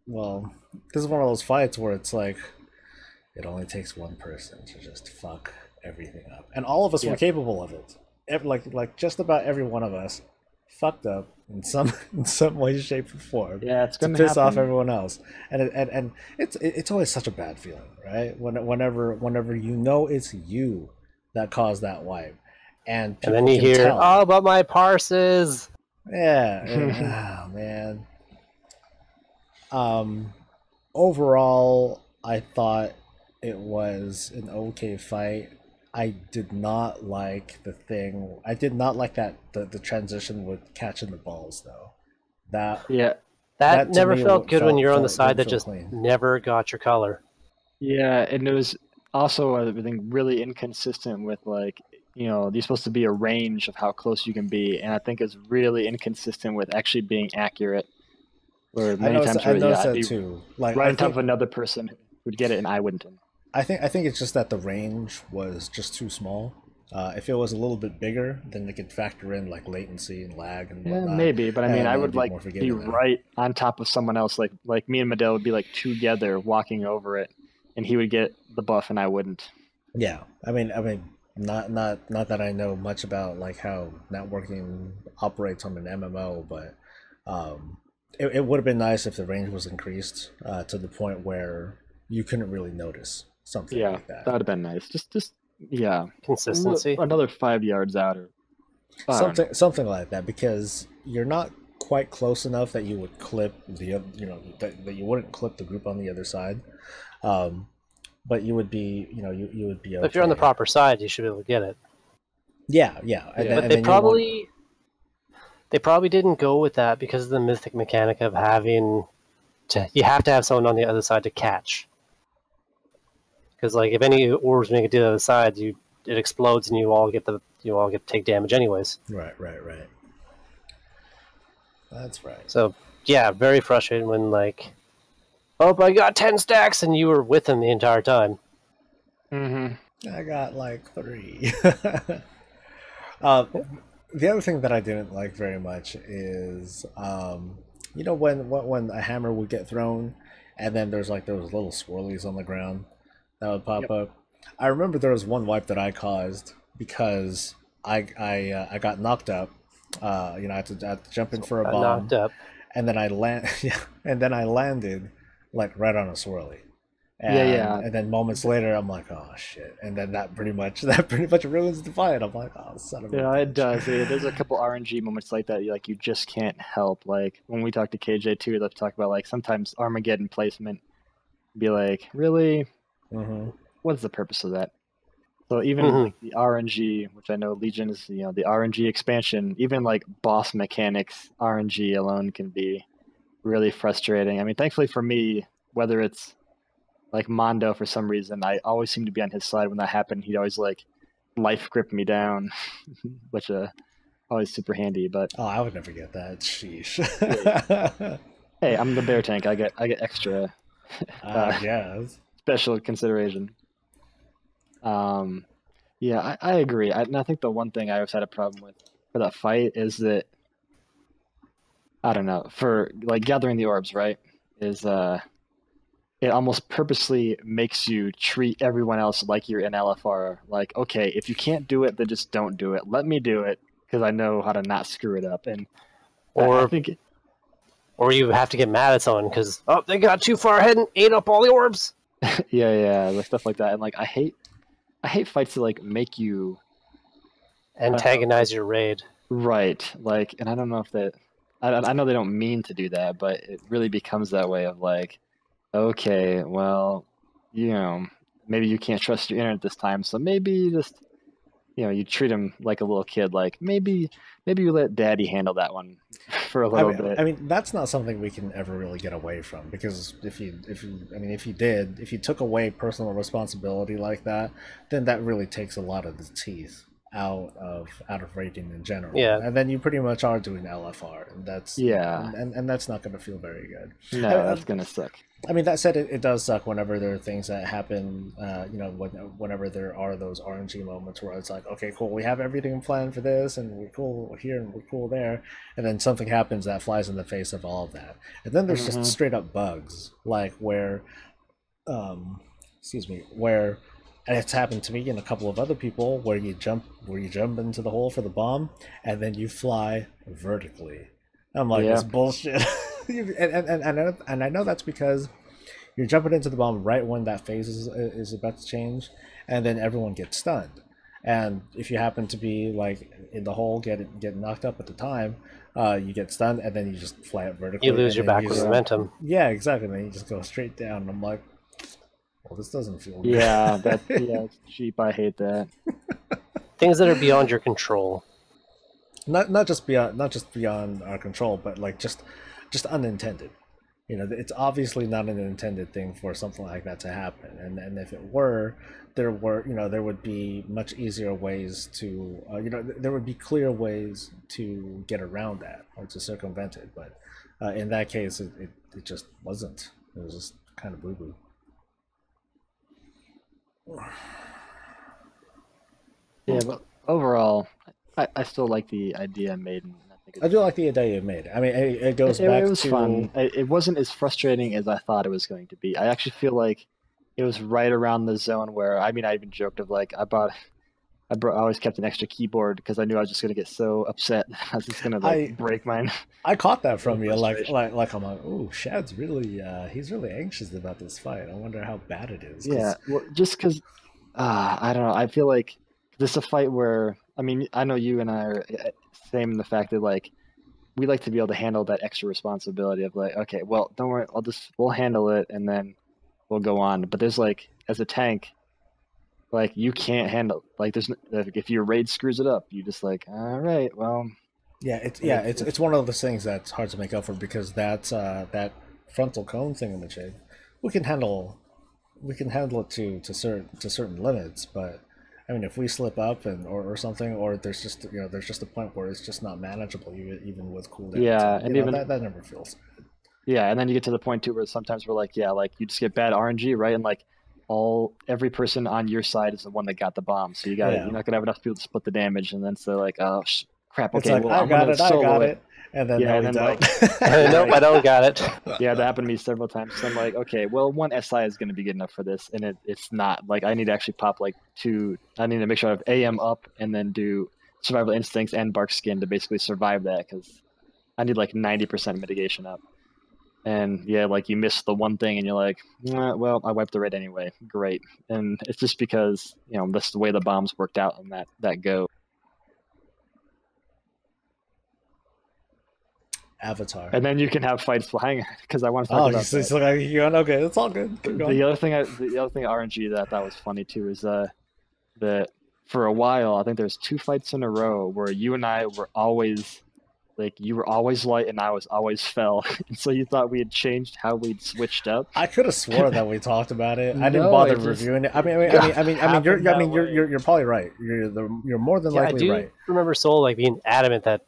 Speaker 1: this is one of those fights where it's it only takes one person to just fuck everything up, and all of us were capable of it. Like just about every one of us fucked up in some way, shape, or form.
Speaker 3: Yeah, it's gonna
Speaker 1: piss
Speaker 3: happen.
Speaker 1: off everyone else, and it's always such a bad feeling, right? Whenever it's you that caused that wipe, and
Speaker 2: then you hear, "Oh, but my parses."
Speaker 1: Yeah. Oh, man. Overall, I thought it was an okay fight. I did not like the transition with catching the balls, though. That
Speaker 2: never felt good when you're on the side that just
Speaker 1: clean.
Speaker 2: Never got your color.
Speaker 3: Yeah, and it was also, I think, really inconsistent with there's supposed to be a range of how close you can be, and I think it's really inconsistent with actually being accurate. Where many times
Speaker 1: I noticed that too.
Speaker 3: Right on top of another person would get it, and I wouldn't.
Speaker 1: I think it's just that the range was just too small. If it was a little bit bigger, then they could factor in latency and lag and whatnot.
Speaker 3: Yeah, maybe, but I mean, I would be right on top of someone else. Like me and Medell would be together walking over it, and he would get the buff and I wouldn't.
Speaker 1: Yeah, I mean, not that I know much about how networking operates on an MMO, but it would have been nice if the range was increased to the point where you couldn't really notice something like that.
Speaker 3: That would have been nice. Just
Speaker 2: consistency.
Speaker 3: Another 5 yards out, or
Speaker 1: something like that, because you're not quite close enough that you would clip that you wouldn't clip the group on the other side. But you would be, you would be okay.
Speaker 2: If you're on the proper side, you should be able to get it.
Speaker 1: Yeah.
Speaker 2: But they probably didn't go with that because of the mythic mechanic of you have to have someone on the other side to catch. Because like if any orbs make it to the other side, it explodes and you all get to take damage anyways.
Speaker 1: Right. That's right.
Speaker 2: So yeah, very frustrating when like, oh, I got 10 stacks and you were with him the entire time.
Speaker 1: I got like 3. The other thing that I didn't like very much is, when a hammer would get thrown, and then there's like those little swirlies on the ground that would pop up. I remember there was one wipe that I caused because I got knocked up. I had to jump in for a bomb,
Speaker 2: knocked up,
Speaker 1: and then I landed like right on a swirly. And then moments later, I'm like, oh shit! And then that pretty much ruins the fight. I'm like, oh son of a bitch.
Speaker 3: It does. There's a couple RNG moments like that. You just can't help. Like when we talk to KJ too, let's talk about like sometimes Armageddon placement. Be like, really? What's the purpose of that? So even like the RNG, which I know Legion is, the RNG expansion, even like boss mechanics, RNG alone can be really frustrating. I mean, thankfully for me, whether it's like Mondo, for some reason, I always seem to be on his side when that happened. He'd always like life grip me down, which always super handy. But
Speaker 1: I would never get that. Sheesh.
Speaker 3: Hey, I'm the bear tank. I get extra.
Speaker 1: Yes.
Speaker 3: Special consideration. Yeah, I agree. And I think the one thing I always had a problem with for that fight is that, I don't know, for like gathering the orbs, right? Is it almost purposely makes you treat everyone else like you're in LFR. Like, okay, if you can't do it, then just don't do it. Let me do it because I know how to not screw it up. And I think,
Speaker 2: or you have to get mad at someone because they got too far ahead and ate up all the orbs.
Speaker 3: yeah, like stuff like that. And like I hate fights that like make you
Speaker 2: antagonize your raid.
Speaker 3: Right. Like, and I don't know if that. I know they don't mean to do that, but it really becomes that way of like, okay, well, maybe you can't trust your internet this time, so maybe just, you treat him like a little kid. Like maybe you let Daddy handle that one for a little bit.
Speaker 1: I mean, that's not something we can ever really get away from, because if you took away personal responsibility like that, then that really takes a lot of the teeth out of raiding in general.
Speaker 2: Yeah.
Speaker 1: And then you pretty much are doing LFR, and that's and that's not going to feel very good.
Speaker 3: No, that's going to suck.
Speaker 1: I mean, that said, it does suck whenever there are things that happen, whenever there are those RNG moments where it's like, okay, cool, we have everything planned for this, and we're cool here and we're cool there, and then something happens that flies in the face of all of that. And then there's just straight up bugs, like where and it's happened to me and a couple of other people where you jump into the hole for the bomb, and then you fly vertically. I'm like, this bullshit. and I know that's because you're jumping into the bomb right when that phase is about to change, and then everyone gets stunned. And if you happen to be like in the hole, get knocked up at the time, you get stunned, and then you just fly up vertically.
Speaker 2: You lose your backward momentum.
Speaker 1: Yeah, exactly. And then you just go straight down. And I'm like, well, this doesn't feel good.
Speaker 3: Yeah, it's cheap. I hate that.
Speaker 2: Things that are beyond your control.
Speaker 1: Not just beyond our control, but like just unintended. It's obviously not an intended thing for something like that to happen. And if it were, there would be much easier ways to, there would be clear ways to get around that or to circumvent it. But in that case, it just wasn't. It was just kind of boo-boo.
Speaker 3: Yeah, but overall, I still like the idea made.
Speaker 1: I do like the idea you made. I mean, it goes back to... It was
Speaker 3: fun. It wasn't as frustrating as I thought it was going to be. I actually feel like it was right around the zone where, I mean, I even joked of like, I always kept an extra keyboard because I knew I was just going to get so upset. I was just going to break mine.
Speaker 1: I caught that from you. Like I'm like, oh, Shad's really, he's really anxious about this fight. I wonder how bad it is.
Speaker 3: Yeah, well, just because, I don't know. I feel like this is a fight where, I mean, I know you and I are same in the fact that like we like to be able to handle that extra responsibility of like, okay, well, don't worry, we'll handle it and then we'll go on. But there's like, as a tank, like you can't handle, like if your raid screws it up, you just like, all right, well.
Speaker 1: It's one of those things that's hard to make up for, because that's that frontal cone thing in the jig. We can handle it to certain limits, but I mean, if we slip up or something, or there's just a point where it's just not manageable, even with cooldown.
Speaker 3: Yeah,
Speaker 1: so,
Speaker 3: and even
Speaker 1: that never feels good.
Speaker 3: Yeah, and then you get to the point too where sometimes we're like, yeah, like you just get bad RNG, right? And like every person on your side is the one that got the bomb, so you're not gonna have enough people to split the damage, and then so like, oh crap, okay,
Speaker 1: it's like, I got it, and then
Speaker 3: yeah,
Speaker 1: no,
Speaker 3: and then like,
Speaker 2: nope, I don't got it.
Speaker 3: Yeah, that happened to me several times. So I'm like, okay, well, one SI is going to be good enough for this, and it's not. Like, I need to actually pop like two. I need to make sure I have AM up and then do survival instincts and bark skin to basically survive that, because I need like 90% mitigation up. And yeah, like you miss the one thing, and you're like, well, I wiped the raid anyway. Great. And it's just because that's the way the bombs worked out in that go.
Speaker 1: Avatar.
Speaker 3: And then you can have fights. Well, hang on, because I want to talk about that.
Speaker 1: Okay, it's all good.
Speaker 3: The other thing RNG that I thought was funny too is that for a while, I think there's 2 fights in a row where you and I were always like, you were always light and I was always fell, and so you thought we had changed how we'd switched up.
Speaker 1: I could have swore that we talked about it. I didn't bother reviewing it. I mean, you're probably right. You're more than likely right.
Speaker 2: I do remember Soul like being adamant that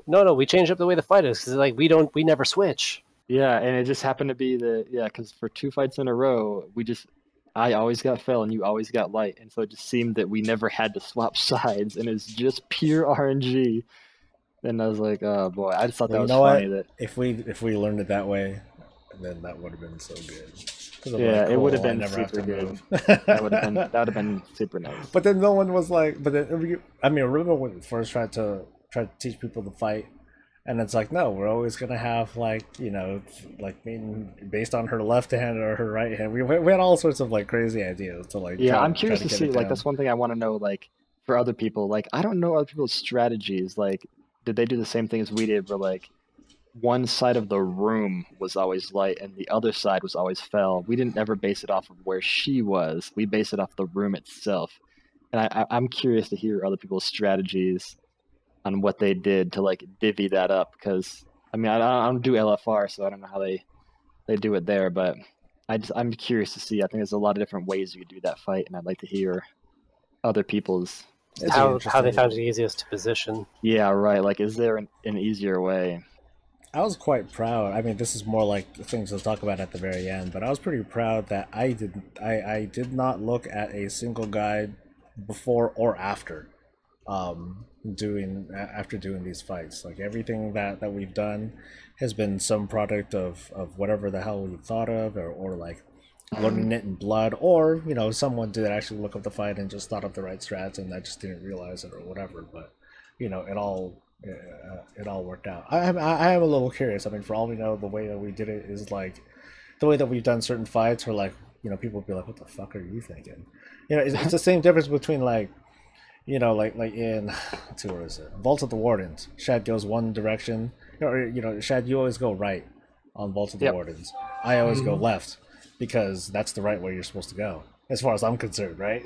Speaker 2: no, we changed up the way the fight is, because like we never switch.
Speaker 3: Yeah, and it just happened to be because for 2 fights in a row, I always got fell and you always got light, and so it just seemed that we never had to swap sides, and it was just pure RNG. And I was like, oh boy, I just thought that was funny. That
Speaker 1: if we learned it that way, then that would have been so good.
Speaker 3: Yeah, it would have been super good. That would have been super nice.
Speaker 1: But then no one was like, I remember when we first tried to teach people to fight, and it's like, no, we're always gonna have like being based on her left hand or her right hand. We had all sorts of like crazy ideas to like.
Speaker 3: Yeah, I'm curious to see. Like, that's one thing I want to know. Like, for other people, like, I don't know other people's strategies. Like, did they do the same thing as we did, where like one side of the room was always light and the other side was always fell? We didn't ever base it off of where she was. We based it off the room itself. And I'm curious to hear other people's strategies on what they did to like divvy that up, because I mean, I don't do LFR, so I don't know how they do it there, but I'm curious to see. I think there's a lot of different ways you could do that fight, and I'd like to hear other people's
Speaker 2: how they found it easiest to position.
Speaker 3: Yeah, right. Like, is there an easier way?
Speaker 1: I was quite proud. I mean, this is more like things to talk about at the very end, but I was pretty proud that I did not look at a single guide before or after doing these fights. Like, everything that we've done has been some product of whatever the hell we thought of, or like learning it in blood, or someone did actually look up the fight and just thought of the right strats and I just didn't realize it or whatever. But it all worked out. I am a little curious. I mean, for all we know, the way that we did it is like the way that we've done certain fights, where like people will be like, what the fuck are you thinking? It's the same difference between like like in, let's see, where is it? Vault of the Wardens. Shad goes one direction. Shad, you always go right on Vault of the Wardens. I always go left, because that's the right way you're supposed to go, as far as I'm concerned, right?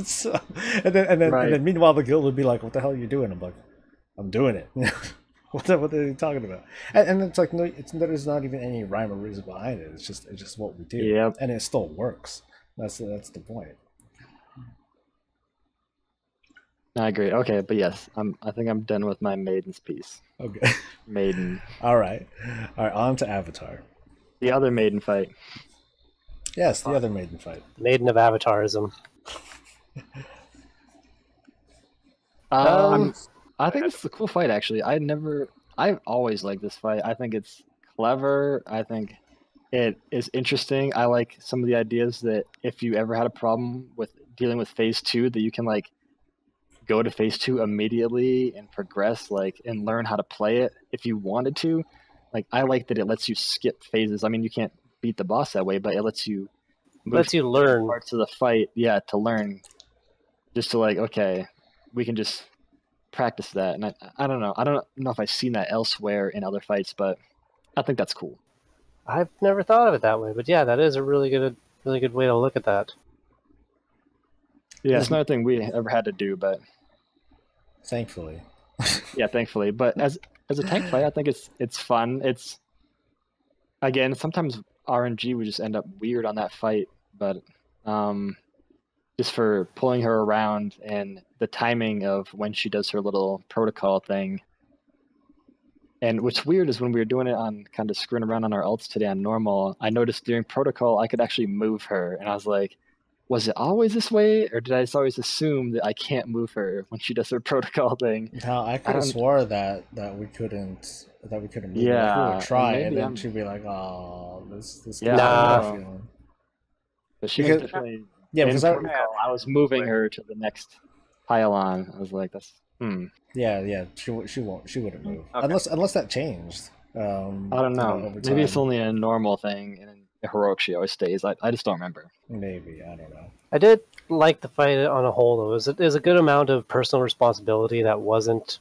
Speaker 1: So, and then meanwhile the guild would be like, what the hell are you doing? I'm like, I'm doing it. What are you talking about? And it's like, no, there's not even any rhyme or reason behind it. It's just what we do.
Speaker 3: Yep.
Speaker 1: And it still works. That's the point.
Speaker 3: I agree. Okay, but yes, I think I'm done with my Maiden's piece.
Speaker 1: Okay.
Speaker 3: Maiden.
Speaker 1: All right, on to Avatar.
Speaker 3: The other Maiden fight.
Speaker 1: Yes, the other Maiden fight.
Speaker 2: Maiden of Avatarism.
Speaker 3: I think it's a cool fight, actually. I've always liked this fight. I think it's clever. I think it is interesting. I like some of the ideas that if you ever had a problem with dealing with phase 2, that you can like go to phase 2 immediately and progress, like, and learn how to play it if you wanted to. Like, I like that it lets you skip phases. I mean, you can't beat the boss that way, but it lets you
Speaker 2: learn
Speaker 3: parts of the fight, to learn, just to like, okay, we can just practice that, and I don't know. I don't know if I've seen that elsewhere in other fights, but I think that's cool.
Speaker 2: I've never thought of it that way, but yeah, that is a really good way to look at that.
Speaker 3: Yeah, it's not a thing we ever had to do, but
Speaker 1: Thankfully.
Speaker 3: yeah, thankfully. But as a tank fight, I think it's fun. It's again, sometimes RNG would just end up weird on that fight, but just for pulling her around and the timing of when she does her little protocol thing. And what's weird is when we were doing it on kind of screwing around on our ults today on normal, I noticed during protocol I could actually move her, and I was like, was it always this way, or did I just always assume that I can't move her when she does her protocol thing?
Speaker 1: No, I could have swore that we couldn't move her.
Speaker 3: Yeah,
Speaker 1: Like, we would try, and then
Speaker 3: I'm...
Speaker 1: she'd be like, "Oh, this."
Speaker 3: Yeah,
Speaker 2: nah.
Speaker 3: But she
Speaker 1: because,
Speaker 3: was definitely
Speaker 1: because
Speaker 3: I was moving her to the next pylon. I was like, that's
Speaker 1: Yeah, she wouldn't move unless that changed.
Speaker 3: I don't know.
Speaker 1: Over
Speaker 3: Maybe it's only a normal thing, and in heroic she always stays. I just don't remember.
Speaker 1: Maybe, I don't know.
Speaker 2: I did like the fight on a whole, though. It was a good amount of personal responsibility that wasn't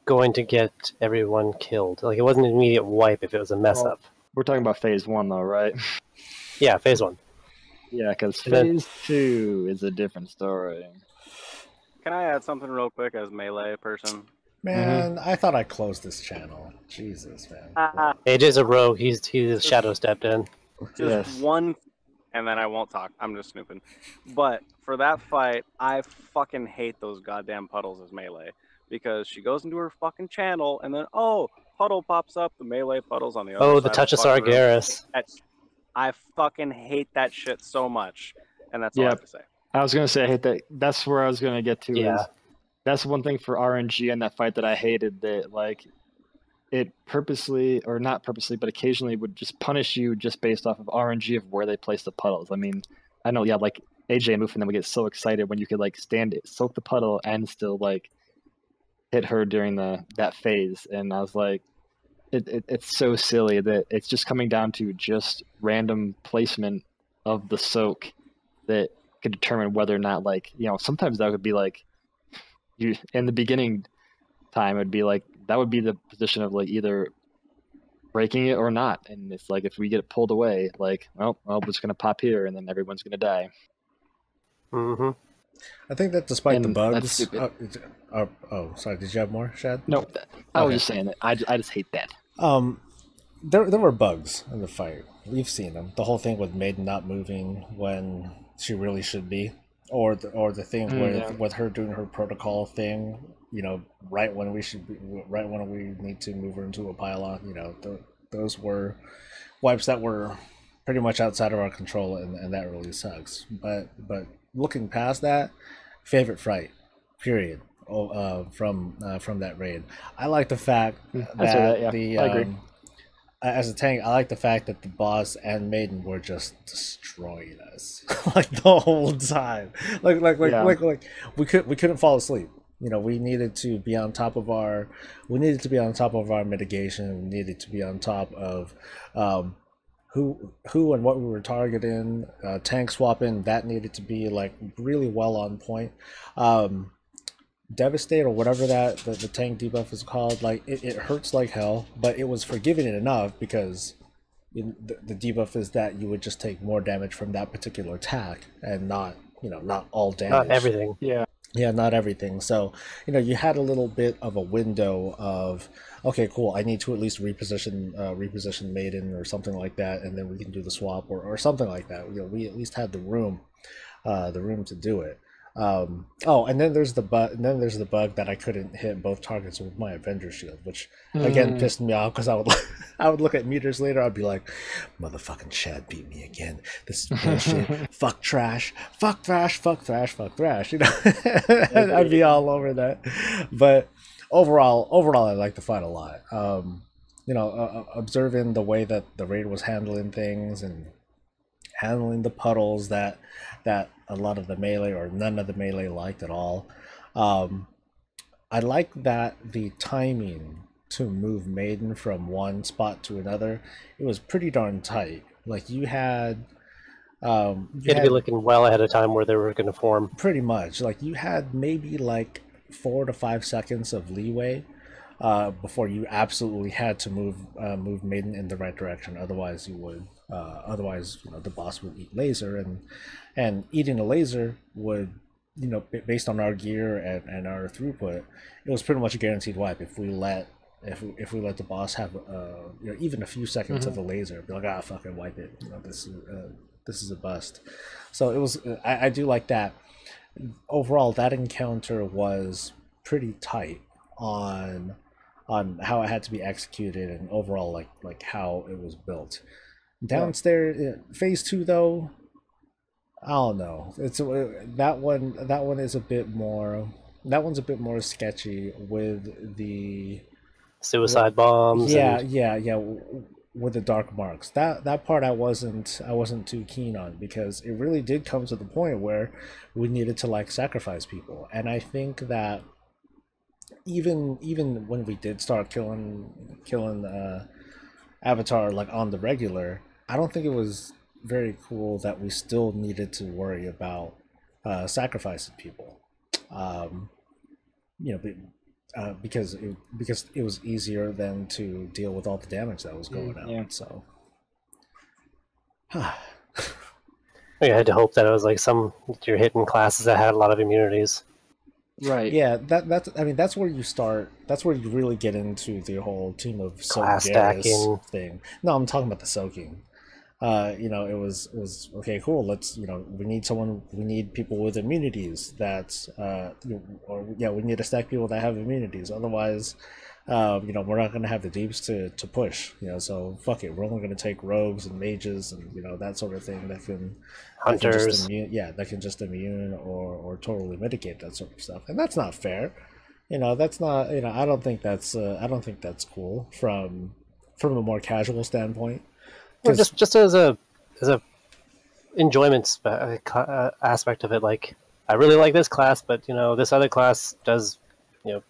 Speaker 2: going to get everyone killed. Like, it wasn't an immediate wipe if it was a mess up.
Speaker 3: We're talking about phase 1, though, right?
Speaker 2: Yeah, phase 1.
Speaker 3: Yeah, because phase 2 is a different story.
Speaker 4: Can I add something real quick as melee person?
Speaker 1: Man, I thought I closed this channel. Jesus, man.
Speaker 2: AJ's a rogue. He's shadow stepped in.
Speaker 4: Just one, and then I won't talk. I'm just snooping. But for that fight, I fucking hate those goddamn puddles as melee. Because she goes into her fucking channel, and then, puddle pops up, the melee puddle's on the other side.
Speaker 2: Oh, the touch of Sargeras.
Speaker 4: I fucking hate that shit so much. And that's all I have to say.
Speaker 3: I was going to say I hate that. That's where I was going to get to.
Speaker 2: Yeah.
Speaker 3: That's one thing for RNG in that fight that I hated, that like it purposely, or not purposely, but occasionally would just punish you just based off of RNG of where they place the puddles. I mean, I know, yeah, like AJ and Moofin, then we get so excited when you could like stand it, soak the puddle, and still like hit her during that phase. And I was like, it's so silly that it's just coming down to just random placement of the soak that could determine whether or not, like, you know, sometimes that would be like, you in the beginning time, it'd be like that would be the position of like either breaking it or not, and it's like if we get it pulled away, like, well, it's gonna pop here, and then everyone's gonna die.
Speaker 2: Mm-hmm.
Speaker 1: I think that despite the bugs, sorry, did you have more, Shad?
Speaker 3: No, I was just saying that I just hate that.
Speaker 1: There were bugs in the fight. We've seen them. The whole thing with Maiden not moving when she really should be. Or the thing with her doing her protocol thing, you know, right when we need to move her into a pylon, you know, those were wipes that were pretty much outside of our control, and that really sucks. But looking past that, favorite fight, period. From that raid, I like the fact that I agree. As a tank, I like the fact that the boss and Maiden were just destroying us like the whole time. Like we couldn't fall asleep. You know, we needed to be on top of our mitigation. We needed to be on top of who and what we were targeting. Tank swapping, that needed to be like really well on point. Devastate, or whatever that the tank debuff is called, like it hurts like hell, but it was forgiving enough because the debuff is that you would just take more damage from that particular attack and not all damage.
Speaker 2: Not everything.
Speaker 1: Yeah, not everything. So, you know, you had a little bit of a window of, okay, cool, I need to at least reposition Maiden or something like that, and then we can do the swap or something like that. You know, we at least had the room to do it. And then there's the bug that I couldn't hit both targets with my Avenger shield, which again pissed me off because I would look at meters later, I'd be like, motherfucking Shad beat me again. This is bullshit. Fuck trash. Fuck thrash. Fuck thrash. Fuck thrash. You know, I'd be all over that. But overall, I like the fight a lot. You know, observing the way that the raid was handling things and handling the puddles that a lot of the melee or none of the melee liked at all. I like that the timing to move Maiden from one spot to another, it was pretty darn tight. Like you had
Speaker 2: you had to be looking well ahead of time where they were going to form.
Speaker 1: Pretty much. Like you had maybe like 4 to 5 seconds of leeway before you absolutely had to move Maiden in the right direction. Otherwise, you would. Otherwise, the boss would eat laser, and eating a laser would, based on our gear and our throughput, it was pretty much a guaranteed wipe if we let the boss have even a few seconds of the laser. Be like, fucking wipe it. This is a bust. So it was. I do like that. Overall, that encounter was pretty tight on how it had to be executed, and overall like how it was built. Downstairs, phase 2 though, I don't know. It's that one is a bit more. That one's a bit more sketchy with the
Speaker 2: suicide bombs.
Speaker 1: Yeah, with the dark marks. That part I wasn't too keen on, because it really did come to the point where we needed to like sacrifice people, and I think that even when we did start killing Avatar like on the regular, I don't think it was very cool that we still needed to worry about sacrificing people. Because it was easier than to deal with all the damage that was going out. So
Speaker 2: I had to hope that it was like you're hitting classes that had a lot of immunities.
Speaker 3: Right.
Speaker 1: Yeah, that's where you start. That's where you really get into the whole Tomb of
Speaker 2: Class
Speaker 1: Sargeras
Speaker 2: stacking
Speaker 1: thing. No, I'm talking about the soaking. It was okay, cool. Let's, we need people with immunities we need to stack people that have immunities. Otherwise, we're not going to have the deeps to push, so fuck it. We're only going to take rogues and mages and, that sort of thing that can
Speaker 2: hunters.
Speaker 1: That can just immune or totally mitigate that sort of stuff. And that's not fair. That's not, I don't think that's cool from a more casual standpoint.
Speaker 2: Or just as a enjoyment aspect of it, like I really like this class, but this other class does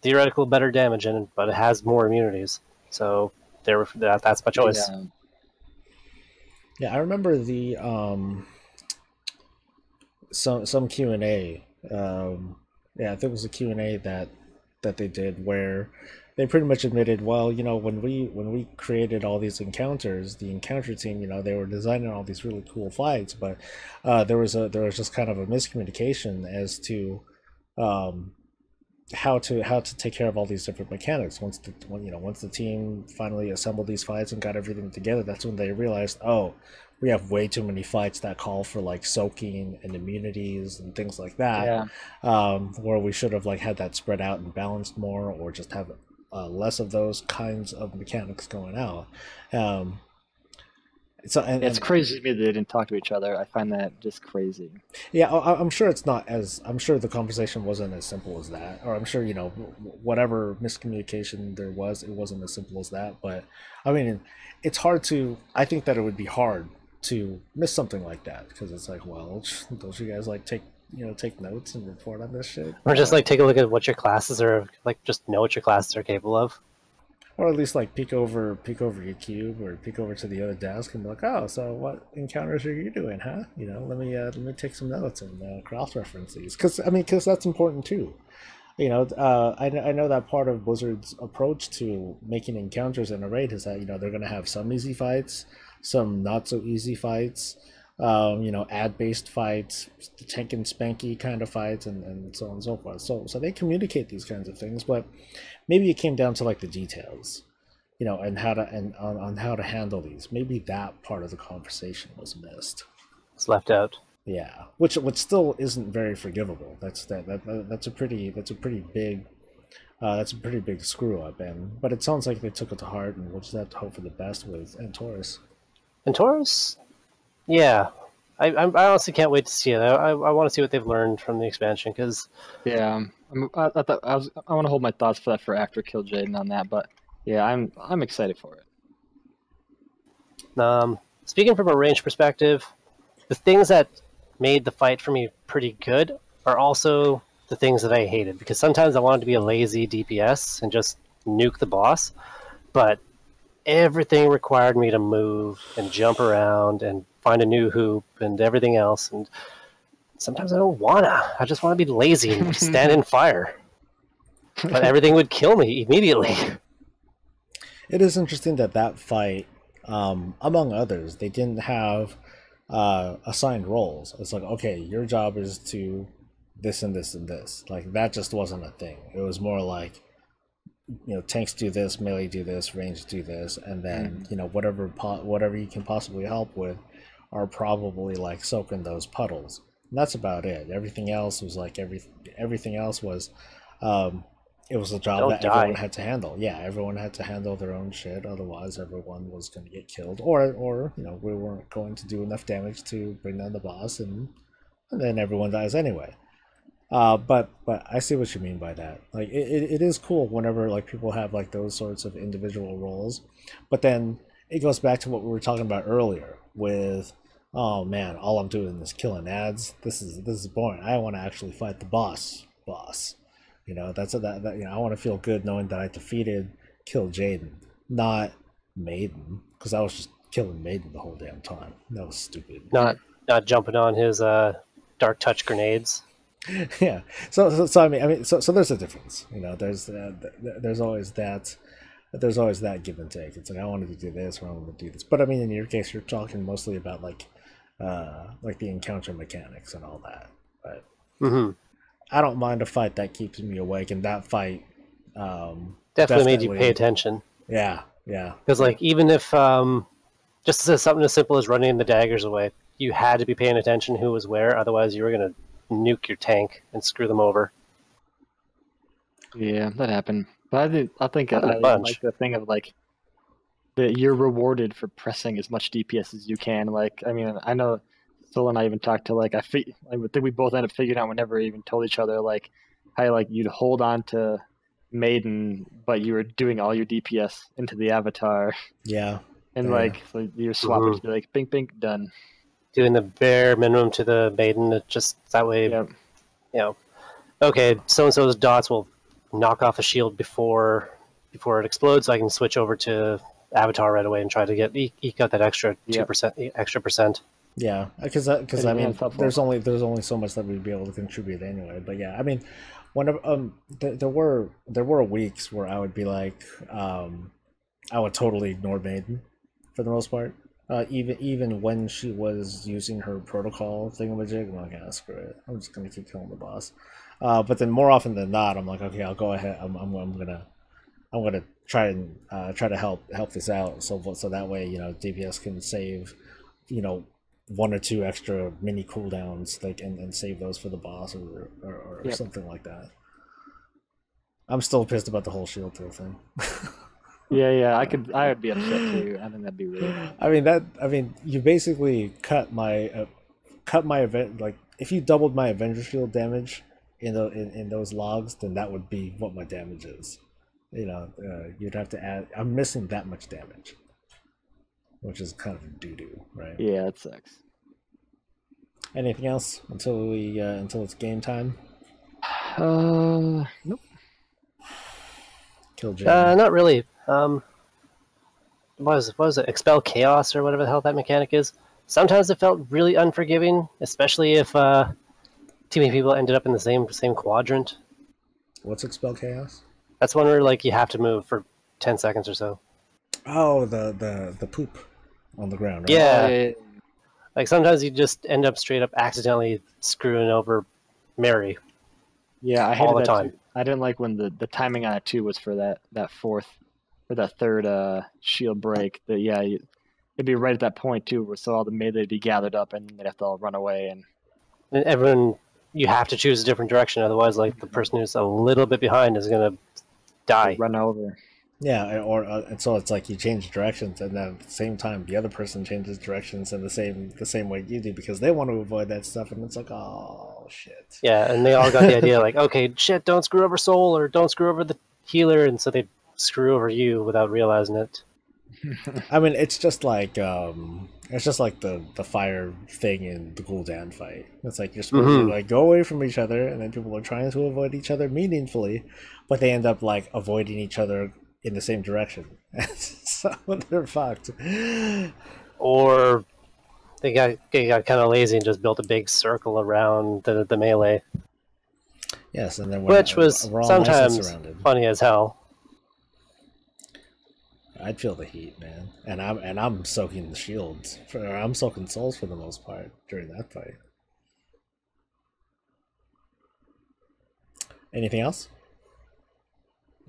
Speaker 2: theoretical better damage but it has more immunities, so that's my choice.
Speaker 1: Yeah, I remember the some Q&A. I think it was a Q&A that they did where they pretty much admitted, well, when we created all these encounters, the encounter team, they were designing all these really cool fights, but there was just kind of a miscommunication as to how to take care of all these different mechanics. Once the team finally assembled these fights and got everything together, that's when they realized, we have way too many fights that call for like soaking and immunities and things like that. Where we should have like had that spread out and balanced more, or just have less of those kinds of mechanics going out.
Speaker 3: It's crazy to me that they didn't talk to each other. I find that just crazy.
Speaker 1: Yeah, I'm sure it's not as. I'm sure the conversation wasn't as simple as that, or I'm sure whatever miscommunication there was, it wasn't as simple as that. But I mean, it's hard to. I think that it would be hard to miss something like that, because it's like, well, don't you guys like take notes and report on this shit,
Speaker 2: or just like take a look at what your classes are like, just know what your classes are capable of.
Speaker 1: Or at least like peek over your cube, or peek over to the other desk and be like, oh, so what encounters are you doing, huh? Let me take some notes and cross-reference these, because that's important too. I know that part of Blizzard's approach to making encounters in a raid is that they're going to have some easy fights, some not so easy fights, ad-based fights, tank and spanky kind of fights, and so on and so forth. So they communicate these kinds of things, but maybe it came down to like the details, and on how to handle these. Maybe that part of the conversation was missed.
Speaker 2: It's left out.
Speaker 1: Yeah, which still isn't very forgivable. That's a pretty big screw up, but it sounds like they took it to heart, and we'll just have to hope for the best with Antorus.
Speaker 2: Antorus? Yeah, I honestly can't wait to see it. I want to see what they've learned from the expansion, because
Speaker 3: I want to hold my thoughts for that for after Kill Jaden on that, but yeah, I'm excited for it.
Speaker 2: Speaking from a range perspective, the things that made the fight for me pretty good are also the things that I hated, because sometimes I wanted to be a lazy DPS and just nuke the boss, but everything required me to move and jump around and find a new hoop and everything else, and sometimes I don't wanna. I just want to be lazy and stand in fire. but everything would kill me immediately.
Speaker 1: It is interesting that that fight, among others, they didn't have assigned roles. It's like, okay, your job is to this and this and this. Like, that just wasn't a thing. It was more like, you know, tanks do this, melee do this, range do this, and then you know, whatever you can possibly help with are probably like soaking those puddles. And that's about it. Everything else was like everything else was it was a job that everyone had to handle. Yeah, everyone had to handle their own shit, otherwise everyone was going to get killed, or you know, we weren't going to do enough damage to bring down the boss, and then everyone dies anyway. But I see what you mean by that. Like, it is cool whenever like people have like those sorts of individual roles, but then it goes back to what we were talking about earlier with, oh man, all I'm doing is killing ads. This is boring. I want to actually fight the boss. You know, that you know, I want to feel good knowing that I killed Jaden, not Maiden, because I was just killing Maiden the whole damn time. That was stupid.
Speaker 2: Not jumping on his dark touch grenades.
Speaker 1: Yeah. So I mean, so there's a difference. You know, there's always that. There's always that give and take. It's like, I wanted to do this, or I wanted to do this. But I mean, in your case, you're talking mostly about like the encounter mechanics and all that. But I don't mind a fight that keeps me awake, and that fight
Speaker 2: definitely made you pay attention.
Speaker 1: Yeah.
Speaker 2: Because like, even if just something as simple as running the daggers away, you had to be paying attention who was where. Otherwise, you were gonna nuke your tank and screw them over.
Speaker 3: Yeah, that happened. But I think I like the thing of like that you're rewarded for pressing as much DPS as you can. Like, I mean, I know Soul and I even talked to like I would think we both ended up figuring out, we never even told each other like how like you'd hold on to Maiden, but you were doing all your DPS into the avatar.
Speaker 1: Yeah.
Speaker 3: And like, so you swap it to be like bink bink done.
Speaker 2: Doing the bare minimum to the Maiden, it just that way, you know, okay, so and so's dots will knock off a shield before it explodes, so I can switch over to Avatar right away and try to get eke out that extra 2% extra percent.
Speaker 1: Yeah, because I mean, there's only so much that we'd be able to contribute anyway. But yeah, I mean, whenever there were weeks where I would be like, I would totally ignore Maiden for the most part. Even when she was using her protocol thingamajig, I'm like, yeah, screw it. I'm just gonna keep killing the boss. But then more often than not, I'm like, okay, I'll go ahead. I'm gonna try to help this out. So that way, you know, DPS can save, you know, 1 or 2 extra mini cooldowns, like, and save those for the boss or something like that. I'm still pissed about the whole shield throw thing.
Speaker 3: Yeah, I would be upset too. I think that'd be really bad.
Speaker 1: I mean, you basically cut my event. Like, if you doubled my Avenger shield damage in those logs, then that would be what my damage is. You know, you'd have to add. I'm missing that much damage, which is kind of doo doo, right?
Speaker 3: Yeah, it sucks.
Speaker 1: Anything else until it's game time?
Speaker 3: Nope.
Speaker 1: Kill Jay.
Speaker 2: Not really. What was it? Expel Chaos or whatever the hell that mechanic is. Sometimes it felt really unforgiving, especially if too many people ended up in the same quadrant.
Speaker 1: What's Expel Chaos?
Speaker 2: That's one where like you have to move for 10 seconds or so.
Speaker 1: Oh, the poop on the ground, right?
Speaker 2: Yeah. Like, sometimes you just end up straight up accidentally screwing over Mary.
Speaker 3: Yeah, I hated
Speaker 2: all the
Speaker 3: that
Speaker 2: time.
Speaker 3: Too. I didn't like when the timing on it too was for that fourth or that third shield break. That it'd be right at that point too, where so all the melee would be gathered up and they'd have to all run away and
Speaker 2: everyone, you have to choose a different direction, otherwise like the person who's a little bit behind is gonna die.
Speaker 3: Run over.
Speaker 1: Yeah, and so it's like you change directions, and then at the same time the other person changes directions in the same way you do, because they want to avoid that stuff, and it's like, oh shit.
Speaker 2: Yeah, and they all got the idea like, okay, shit, don't screw over Soul or don't screw over the healer, and so they screw over you without realizing it.
Speaker 1: I mean, it's just like the fire thing in the Gul'dan fight. It's like you're supposed to like go away from each other, and then people are trying to avoid each other meaningfully, but they end up like avoiding each other in the same direction. So they're fucked.
Speaker 2: Or they got kind of lazy and just built a big circle around the melee.
Speaker 1: Yes, and then
Speaker 2: which was
Speaker 1: we're all nice and
Speaker 2: sometimes
Speaker 1: surrounded.
Speaker 2: funny as hell.
Speaker 1: I'd feel the heat, man, and I'm soaking the shields. I'm soaking souls for the most part during that fight. Anything else?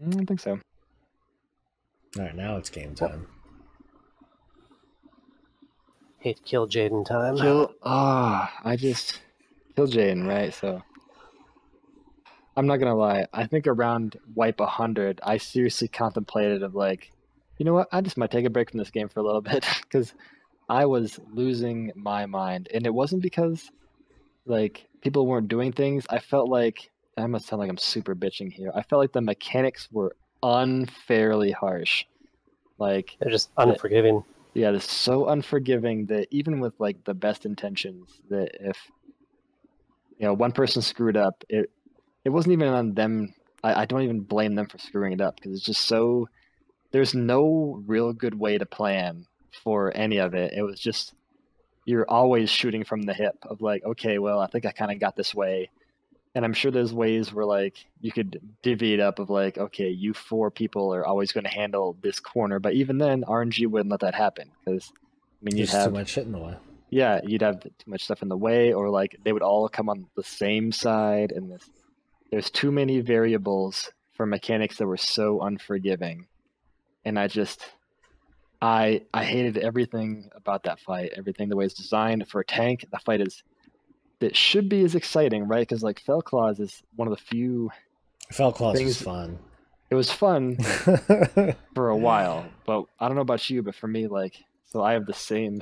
Speaker 3: I don't think so.
Speaker 1: All right, now it's game time.
Speaker 2: Hate kill Jaden time.
Speaker 3: I just killed Jaden, right? So I'm not gonna lie. I think around wipe 100, I seriously contemplated of like, you know what? I just might take a break from this game for a little bit because I was losing my mind, and it wasn't because like people weren't doing things. I felt like I must sound like I'm super bitching here. I felt like the mechanics were unfairly harsh. Like
Speaker 2: They're just unforgiving.
Speaker 3: yeah, they're so unforgiving that even with like the best intentions, that if one person screwed up, it wasn't even on them. I don't even blame them for screwing it up because it's just so there's no real good way to plan for any of it. It was just you're always shooting from the hip of like, okay, well, I think I kind of got this way. And I'm sure there's ways where like you could divvy it up of like, okay, you 4 people are always going to handle this corner, but even then, RNG wouldn't let that happen because I mean, you'd
Speaker 1: There's
Speaker 3: have
Speaker 1: too much shit in the way.
Speaker 3: yeah, you'd have too much stuff in the way, or like they would all come on the same side, and there's too many variables for mechanics that were so unforgiving, and I hated everything about that fight, everything the way it's designed for a tank. The fight that should be as exciting, right? Because like Fell Claws is one of the few
Speaker 1: Fell Claws
Speaker 3: things.
Speaker 1: was fun.
Speaker 3: It was fun for a while, but I don't know about you, but for me, like, so I have the same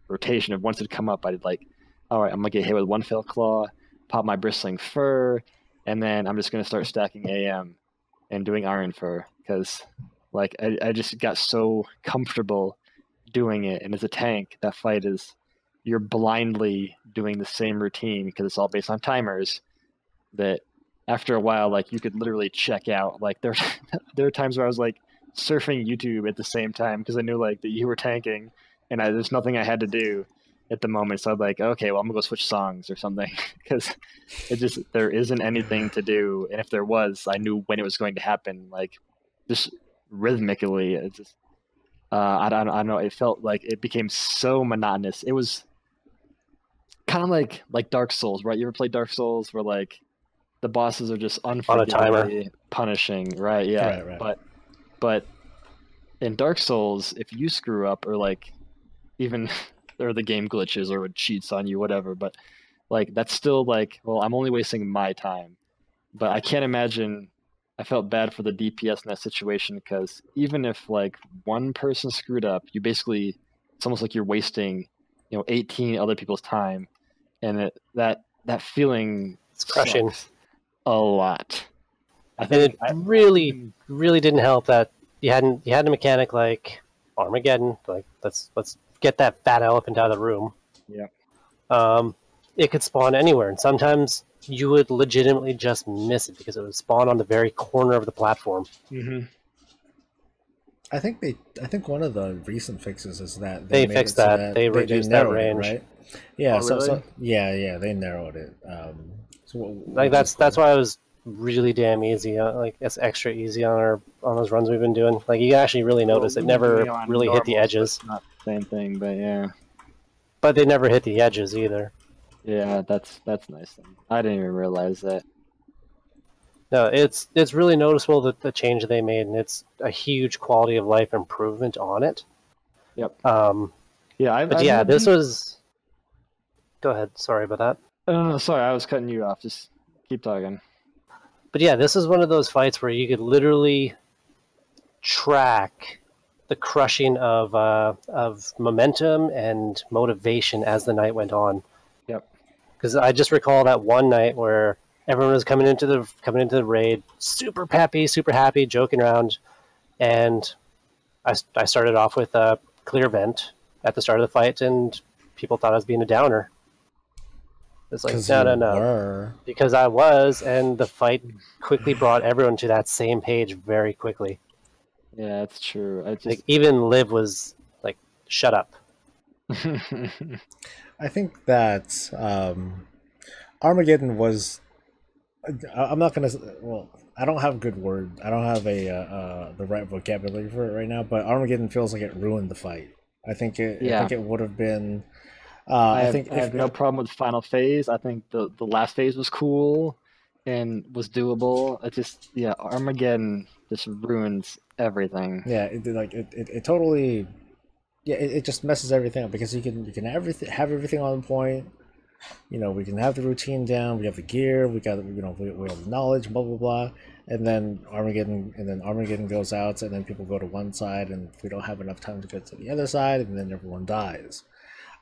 Speaker 3: rotation of once it come up, I'd like, all right, I'm gonna get hit with 1 Fell Claw, pop my Bristling Fur, and then I'm just gonna start stacking AM and doing Iron Fur because like I just got so comfortable doing it, and as a tank, that fight is you're blindly doing the same routine because it's all based on timers that after a while, like you could literally check out. Like there are times where I was like surfing YouTube at the same time because I knew like that you were tanking and there's nothing I had to do at the moment. So I'm like, okay, well I'm gonna go switch songs or something because there isn't anything to do. And if there was, I knew when it was going to happen. Like just rhythmically, it just I don't know. It felt like it became so monotonous. It was kind of like Dark Souls, right? You ever played Dark Souls where like the bosses are just unforgivably punishing, right? Yeah.
Speaker 1: Right.
Speaker 3: But in Dark Souls, if you screw up or like even or the game glitches or it cheats on you, whatever, but like that's still like, well, I'm only wasting my time. But I can't imagine. I felt bad for the DPS in that situation because even if like one person screwed up, you basically it's almost like you're wasting 18 other people's time, and that feeling
Speaker 2: It's crushing
Speaker 3: a lot.
Speaker 2: And it really didn't help that you had a mechanic like Armageddon. Like let's get that fat elephant out of the room.
Speaker 3: Yeah.
Speaker 2: It could spawn anywhere, and sometimes you would legitimately just miss it because it would spawn on the very corner of the platform.
Speaker 3: Mm-hmm.
Speaker 1: I think one of the recent fixes is that
Speaker 2: they fixed that. So they reduced that range,
Speaker 1: right? Yeah.
Speaker 3: Oh, really?
Speaker 1: So yeah, they narrowed it.
Speaker 2: Like that's why it was really damn easy. Like it's extra easy on those runs we've been doing. Like you actually really notice it never really hit the edges.
Speaker 3: Not the same thing, but yeah.
Speaker 2: But they never hit the edges either.
Speaker 3: Yeah, that's nice. Then. I didn't even realize that.
Speaker 2: No, it's really noticeable that the change they made, and it's a huge quality of life improvement on it.
Speaker 3: Yep.
Speaker 2: This was. Go ahead. Sorry about that.
Speaker 3: No, sorry, I was cutting you off. Just keep talking.
Speaker 2: But yeah, this is one of those fights where you could literally track the crushing of momentum and motivation as the night went on.
Speaker 3: Yep.
Speaker 2: Because I just recall that one night where everyone was coming into the raid, super peppy, super happy, joking around, and I started off with a clear vent at the start of the fight, and people thought I was being a downer. It's like no, because I was, and the fight quickly brought everyone to that same page very quickly.
Speaker 3: Yeah, that's true.
Speaker 2: Like even Liv was like, "Shut up."
Speaker 1: I think that Armageddon was I'm not gonna. Well, I don't have a good word. I don't have the right vocabulary for it right now. But Armageddon feels like it ruined the fight. I think it. I think it would have been. I
Speaker 3: have no problem with the final phase. I think the last phase was cool and was doable. It just Armageddon just ruins everything.
Speaker 1: Yeah, it totally. Yeah, it just messes everything up because you can have everything on point. You know, we can have the routine down. We have the gear. We got we have the knowledge. Blah blah blah. And then Armageddon goes out, and then people go to one side, and we don't have enough time to get to the other side, and then everyone dies.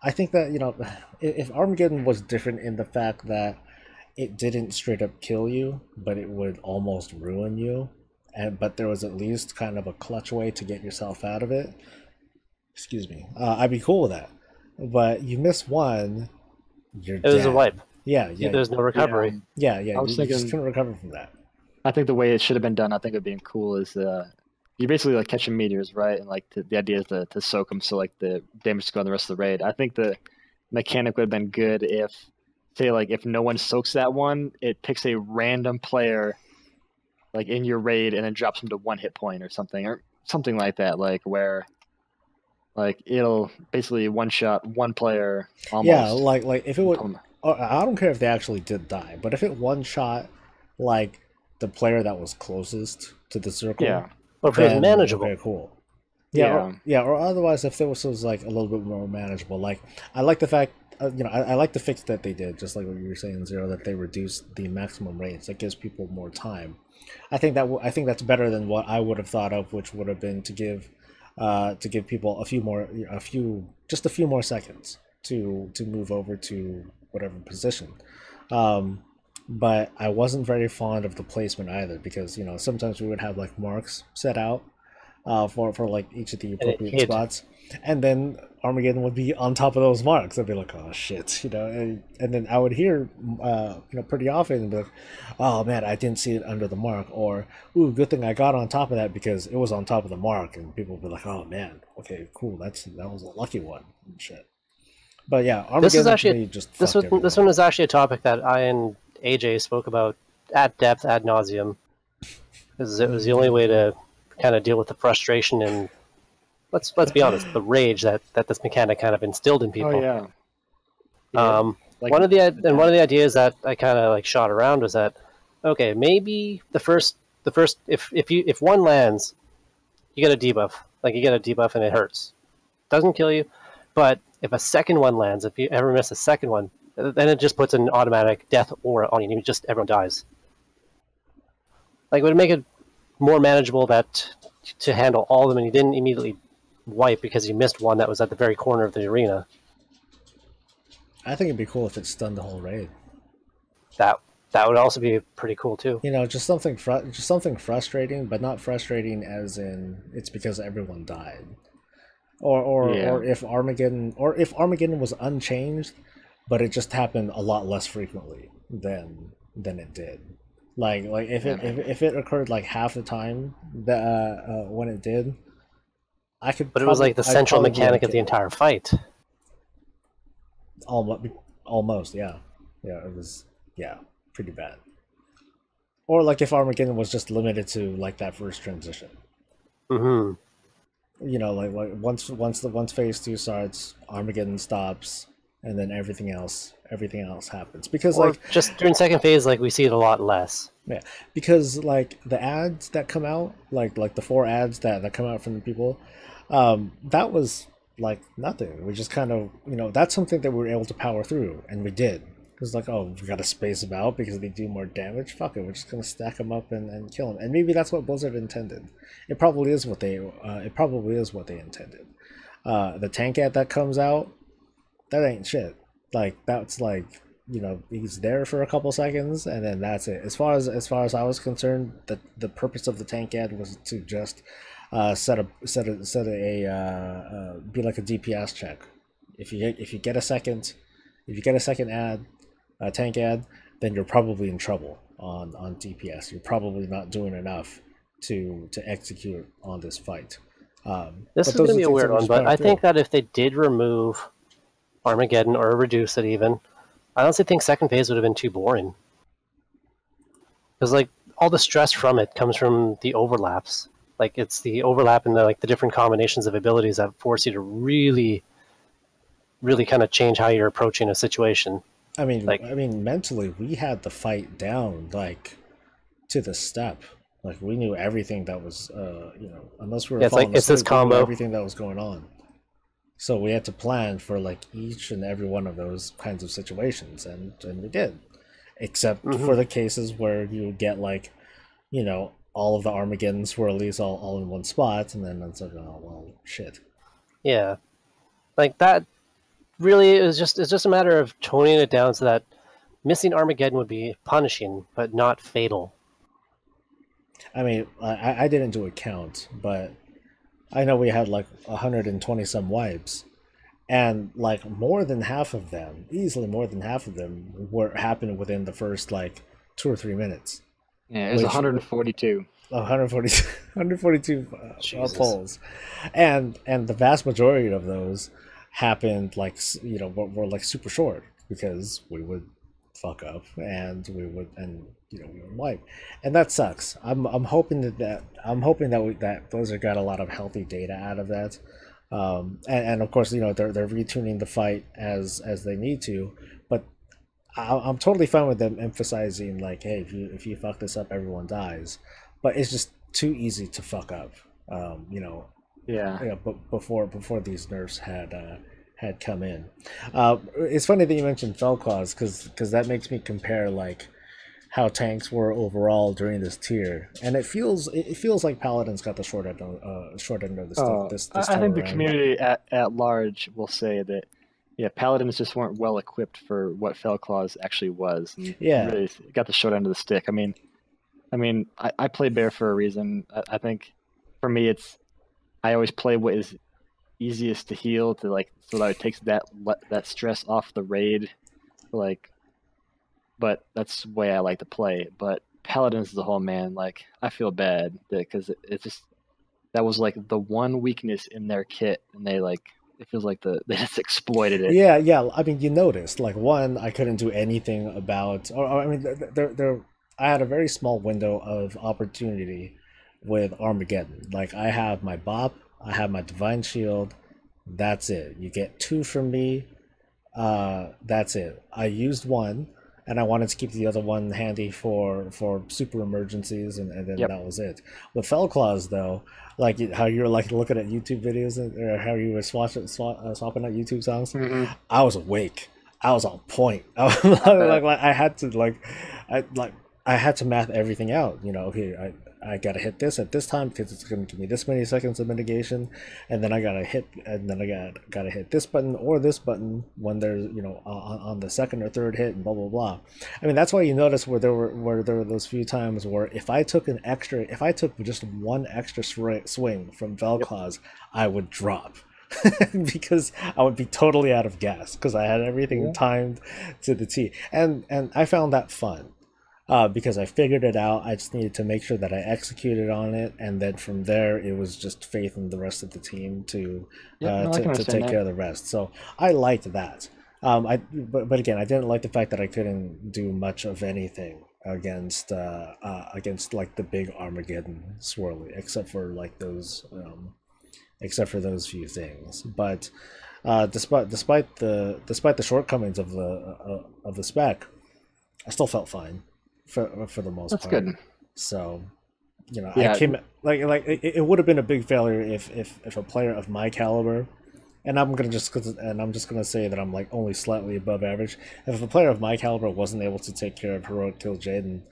Speaker 1: I think that if Armageddon was different in the fact that it didn't straight up kill you, but it would almost ruin you, but there was at least kind of a clutch way to get yourself out of it. Excuse me. I'd be cool with that. But you miss one, you're dead.
Speaker 2: It was a wipe.
Speaker 1: Yeah.
Speaker 2: There's no recovery.
Speaker 1: Yeah.
Speaker 3: I was thinking,
Speaker 1: you just couldn't recover from that.
Speaker 3: I think the way it should have been done, I think it would be cool is you're basically like catching meteors, right? And like the idea is to soak them so like the damage to go on the rest of the raid. I think the mechanic would have been good if, say, like if no one soaks that one, it picks a random player like in your raid and then drops them to 1 hit point or something like that, like where like it'll basically one shot one player almost.
Speaker 1: Yeah, like if it would, I don't care if they actually did die, but if it one shot like the player that was closest to the circle,
Speaker 2: or if it was manageable,
Speaker 1: very cool. Or otherwise if there was like a little bit more manageable. Like I like the fact, I like the fix that they did, just like what you were saying, Xero, that they reduced the maximum range. That gives people more time. I think that's better than what I would have thought of, which would have been to give people a few more seconds to move over to whatever position. But I wasn't very fond of the placement either, because sometimes we would have like marks set out for like each of the appropriate spots, and then Armageddon would be on top of those marks. I'd be like, oh shit, and then I would hear pretty often and be like, oh man, I didn't see it under the mark, or ooh, good thing I got on top of that because it was on top of the mark, and people would be like, oh man, okay, cool, that was a lucky one and shit. But yeah, Armageddon
Speaker 2: this is actually
Speaker 1: this
Speaker 2: one was actually a topic that I and AJ spoke about at depth ad nauseum, because it was the only way to kind of deal with the frustration and let's be honest, the rage that this mechanic kind of instilled in people.
Speaker 3: Oh yeah.
Speaker 2: One of the ideas that I kind of like shot around was that, okay, maybe the first if one lands, you get a debuff. Like you get a debuff and it hurts, doesn't kill you, but if a second one lands, if you ever miss a second one, then it just puts an automatic death aura on you. Everyone dies. Like, would it make it more manageable to handle all of them, and you didn't immediately wipe because you missed one that was at the very corner of the arena?
Speaker 1: I think it'd be cool if it stunned the whole raid.
Speaker 2: That would also be pretty cool too.
Speaker 1: Just something frustrating, but not frustrating as in it's because everyone died, or if Armageddon was unchanged, but it just happened a lot less frequently than it did. Like if it occurred like half the time that when it did, I could.
Speaker 2: But it was like the central mechanic of the entire fight.
Speaker 1: Almost, yeah, it was, pretty bad. Or like if Armageddon was just limited to like that first transition.
Speaker 2: Mm-hmm.
Speaker 1: Like once phase 2 starts, Armageddon stops, and then everything else happens, because
Speaker 2: just during second phase, like we see it a lot less.
Speaker 1: Yeah, because like the ads that come out, like the 4 ads that come out from the people, that was like nothing. We just kind of that's something that we were able to power through, and we did. It was like, oh, we got to space them out because they do more damage. Fuck it, we're just gonna stack them up and kill them. And maybe that's what Blizzard intended. It probably is what they intended. The tank ad that comes out, that ain't shit. Like that's like he's there for a couple seconds and then that's it. As far as I was concerned, the purpose of the tank ad was to just set a be like a DPS check. If you get a second ad, tank ad, then you're probably in trouble on DPS. You're probably not doing enough to execute on this fight.
Speaker 2: This is going to be a weird one, but I think that if they did remove Armageddon or reduce it even, I honestly think second phase would have been too boring. because like all the stress from it comes from the overlaps. Like it's the overlap in the like the different combinations of abilities that force you to really, really kind of change how you're approaching a situation.
Speaker 1: I mean,
Speaker 2: Like,
Speaker 1: mentally, we had the fight down like to the step. Like we knew everything that was, unless we were
Speaker 2: yeah, it's like
Speaker 1: falling
Speaker 2: it's this
Speaker 1: asleep, we knew
Speaker 2: combo.
Speaker 1: everything that was going on. So we had to plan for like each and every one of those kinds of situations, and we did, except for the cases where you would get like, all of the Armageddon swirlies all in one spot, and then it's like, oh well, shit.
Speaker 2: Yeah, like that. Really, it's just a matter of toning it down so that missing Armageddon would be punishing, but not fatal.
Speaker 1: I mean, I didn't do a count, but I know we had like 120 some wipes, and like more than half of them, easily more than half of them, were happened within the first like 2 or 3 minutes.
Speaker 3: Yeah, it was 142.
Speaker 1: 142 polls, and the vast majority of those happened like were like super short because we would fuck up and we would wipe, and that sucks. I'm hoping that Blizzard got a lot of healthy data out of that, and of course they're retuning the fight as they need to, but I'm totally fine with them emphasizing like, hey, if you fuck this up, everyone dies, but it's just too easy to fuck up. But before these nerfs had come in, it's funny that you mentioned Felclaws because that makes me compare like how tanks were overall during this tier, and it feels like Paladins got the short end of the stick.
Speaker 3: I think the community at large will say that Paladins just weren't well equipped for what Felclaws actually was. And really got the short end of the stick. I mean, I play Bear for a reason. I think for me, I always play what is easiest to heal to like, so that it takes that stress off the raid, like. But that's the way I like to play. But Paladins as a whole, man, like I feel bad because it just that was like the one weakness in their kit, and they like it feels like they just exploited it.
Speaker 1: Yeah. I mean, you noticed like one, I couldn't do anything about, or I mean, I had a very small window of opportunity with Armageddon. Like I have my Bop, I have my Divine Shield. That's it. You get 2 from me. That's it. I used one, and I wanted to keep the other one handy for super emergencies, and then that was it. With Felclaws, though, like how you're like looking at YouTube videos or how you were swapping out YouTube songs, I was awake. I was on point. I had to math everything out. Okay, I gotta hit this at this time because it's gonna give me this many seconds of mitigation, and then I gotta hit this button or this button when there's on the second or third hit, and blah blah blah. I mean, that's why you notice where there were those few times where if I took just one extra swing from Vel'Koz, I would drop. Because I would be totally out of gas because I had everything timed to the T, and I found that fun. Because I figured it out. I just needed to make sure that I executed on it, and then from there it was just faith in the rest of the team to take care of the rest. So I liked that. But again, I didn't like the fact that I couldn't do much of anything against like the big Armageddon swirly, except for those few things. But despite the shortcomings of the spec, I still felt fine. For the most part. That's good. So, I came like it would have been a big failure if a player of my caliber, and I'm just gonna say that I'm like only slightly above average. If a player of my caliber wasn't able to take care of Heroic Kill Jaden,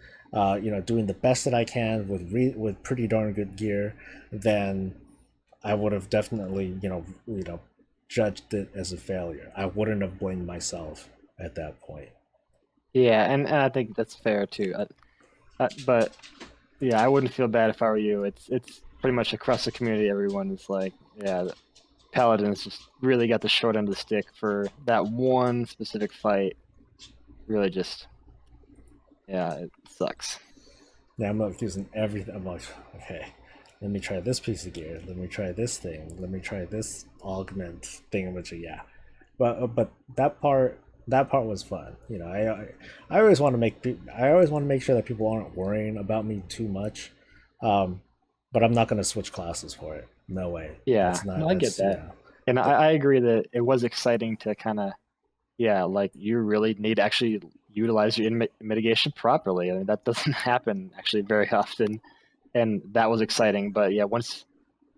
Speaker 1: doing the best that I can with pretty darn good gear, then I would have definitely judged it as a failure. I wouldn't have blamed myself at that point.
Speaker 3: Yeah, and I think that's fair too. But yeah, I wouldn't feel bad if I were you. It's pretty much across the community. Everyone is like, Paladins just really got the short end of the stick for that one specific fight. Really, just it sucks.
Speaker 1: Yeah, I'm like using everything. I'm like, okay, let me try this piece of gear. Let me try this thing. Let me try this augment thing. Which but that part. that part was fun. You know, I always want to make sure that people aren't worrying about me too much. But I'm not going to switch classes for it. No way.
Speaker 3: Yeah,
Speaker 1: That's not.
Speaker 3: no, I get that.
Speaker 1: Yeah.
Speaker 3: And I agree that it was exciting to kind of, yeah, like you really need to actually utilize your mitigation properly. I mean, that doesn't happen actually very often, and that was exciting. But yeah, once,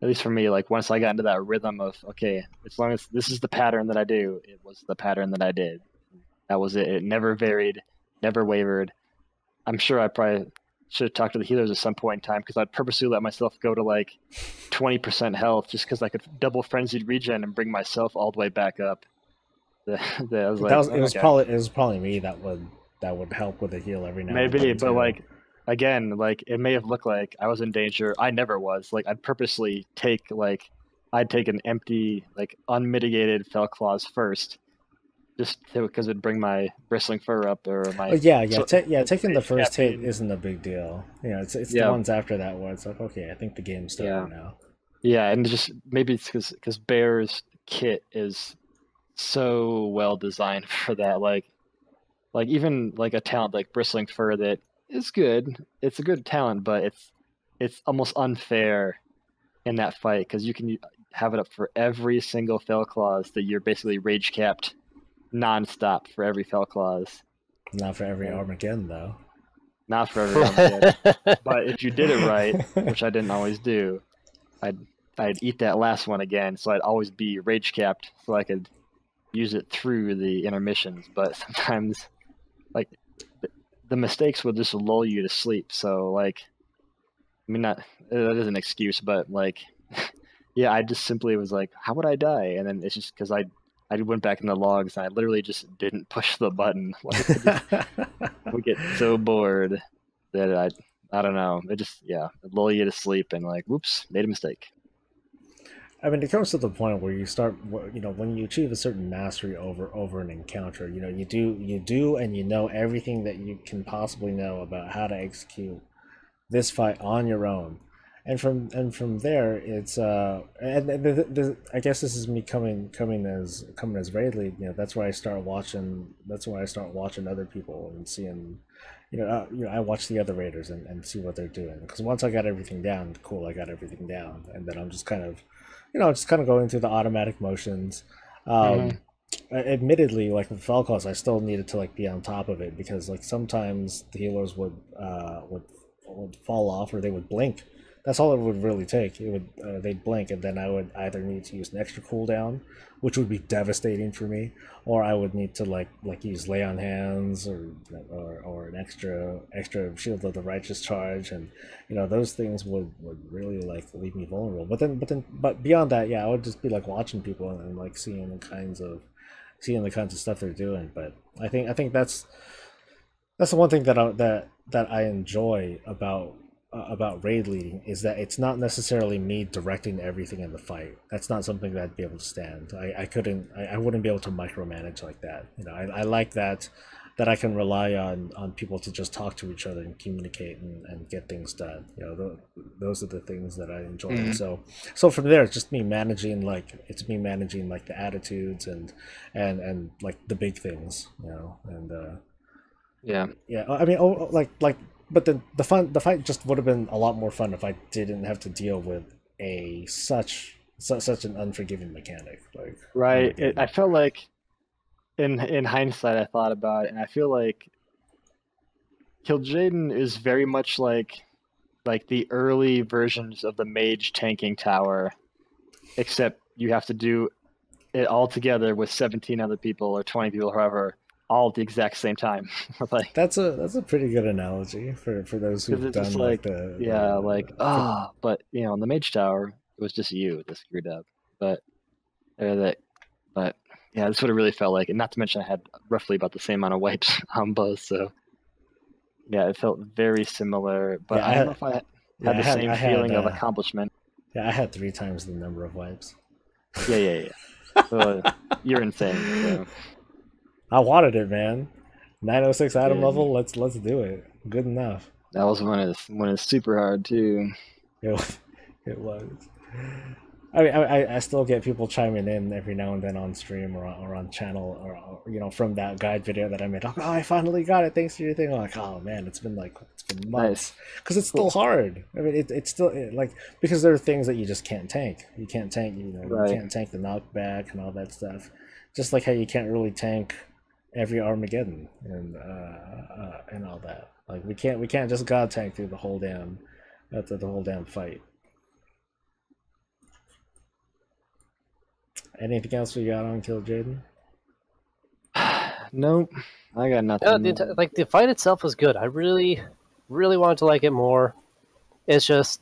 Speaker 3: at least for me, like once I got into that rhythm of, okay, as long as this is the pattern that I do, it was the pattern that I did. That was it. It never varied, never wavered. I'm sure I probably should have talked to the healers at some point in time because I'd purposely let myself go to like 20% health just because I could double frenzied regen and bring myself all the way back up. I was like,
Speaker 1: it was probably me that would help with the heal every now and
Speaker 3: maybe,
Speaker 1: then.
Speaker 3: but like again, like it may have looked like I was in danger. I never was. Like I'd purposely I'd take an empty, like unmitigated fell claws first, just because it'd bring my bristling fur up or my.
Speaker 1: Taking the first hit isn't a big deal. You know, it's the ones after that where it's like, okay, I think the game's starting now.
Speaker 3: Yeah, and just maybe it's because Bear's kit is so well designed for that. Like even like a talent like bristling fur that is good. It's a good talent, but it's almost unfair in that fight because you can have it up for every single fell clause that you're basically rage capped non-stop for every fell clause.
Speaker 1: Not for every Armageddon though.
Speaker 3: Not for every Armageddon. But if you did it right, which I didn't always do, I'd eat that last one again, so I'd always be rage capped so I could use it through the intermissions. But sometimes like the mistakes will just lull you to sleep. So like, I mean, that is an excuse, but like, yeah, I just simply was like, how would I die? And then it's just because I went back in the logs and I literally just didn't push the button. Like, I would get so bored that I don't know. It just, it'd lull you to sleep and like, whoops, made a mistake.
Speaker 1: I mean, it comes to the point where you start, you know, when you achieve a certain mastery over an encounter, you know, you do, and you know everything that you can possibly know about how to execute this fight on your own, and from there, it's I guess this is me coming as raid lead. You know, that's where I start watching. That's where I start watching other people and seeing, I watch the other raiders and see what they're doing. Because once I got everything down, cool, I got everything down, and then I'm just kind of going through the automatic motions. Admittedly, like with Falcos, I still needed to like be on top of it because like sometimes the healers would fall off or they would blink. That's all it would really take. It would they'd blink, and then I would either need to use an extra cooldown, which would be devastating for me, or I would need to like use lay on hands or an extra shield of the righteous charge, and you know those things would really like leave me vulnerable. But beyond that, I would just be like watching people and like seeing the kinds of stuff they're doing. But I think that's the one thing that I enjoy about raid leading is that it's not necessarily me directing everything in the fight. That's not something that I'd be able to stand. I wouldn't be able to micromanage like that. You know, I like that I can rely on people to just talk to each other and communicate and get things done. You know, those are the things that I enjoy. Mm-hmm. So from there, it's just me managing like the attitudes and like the big things. You know, and I mean, but the fight just would have been a lot more fun if I didn't have to deal with such an unforgiving mechanic. Like
Speaker 3: right, I felt like in hindsight, I thought about it, and I feel like Kil'jaeden is very much like the early versions of the mage tanking tower, except you have to do it all together with 17 other people or 20 people, however, all at the exact same time. Like
Speaker 1: that's a pretty good analogy for those who've done
Speaker 3: but you know, in the mage tower it was just you that screwed up. But yeah, that's what it really felt like. And not to mention I had roughly about the same amount of wipes on both, so yeah, it felt very similar. But I don't know if I had the same feeling of accomplishment.
Speaker 1: Yeah, I had 3 times the number of wipes.
Speaker 3: Yeah. So, you're insane. So.
Speaker 1: I wanted it, man. 906 item level. Let's do it. Good enough.
Speaker 3: That was when it's super hard too.
Speaker 1: It was. I still get people chiming in every now and then on stream or on channel or from that guide video that I made. Like, oh, I finally got it thanks to your thing. I'm like, oh man, it's been months because it's still hard. I mean, it's still like because there are things that you just can't tank. You can't tank, you can't tank the knockback and all that stuff. Just like how you can't really tank every Armageddon and all that. Like we can't just god tank through the whole damn fight. Anything else we got on Kill Jaden?
Speaker 3: Nope, I got nothing.
Speaker 2: The fight itself was good. I really wanted to like it more. It's just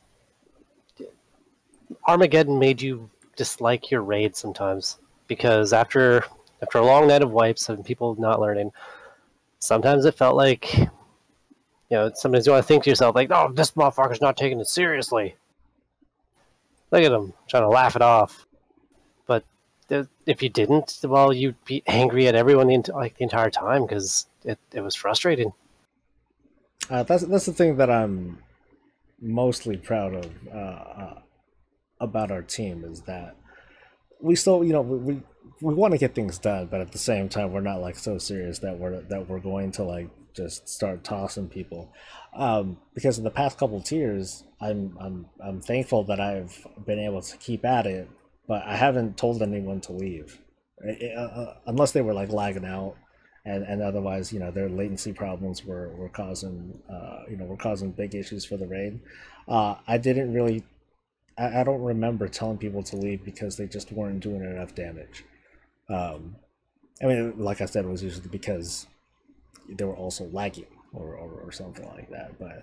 Speaker 2: Armageddon made you dislike your raid sometimes because after a long night of wipes and people not learning, sometimes it felt like sometimes you want to think to yourself like, oh, this motherfucker's not taking it seriously. Look at him trying to laugh it off. But if you didn't, well, you'd be angry at everyone the entire time because it was frustrating.
Speaker 1: That's the thing that I'm mostly proud of about our team is that we still we want to get things done, but at the same time we're not like so serious that we're going to like just start tossing people. Because in the past couple tiers, I'm thankful that I've been able to keep at it. But I haven't told anyone to leave, unless they were like lagging out, and otherwise, their latency problems were causing, big issues for the raid. I didn't really, I don't remember telling people to leave because they just weren't doing enough damage. I mean, like I said, it was usually because they were also lagging or something like that. But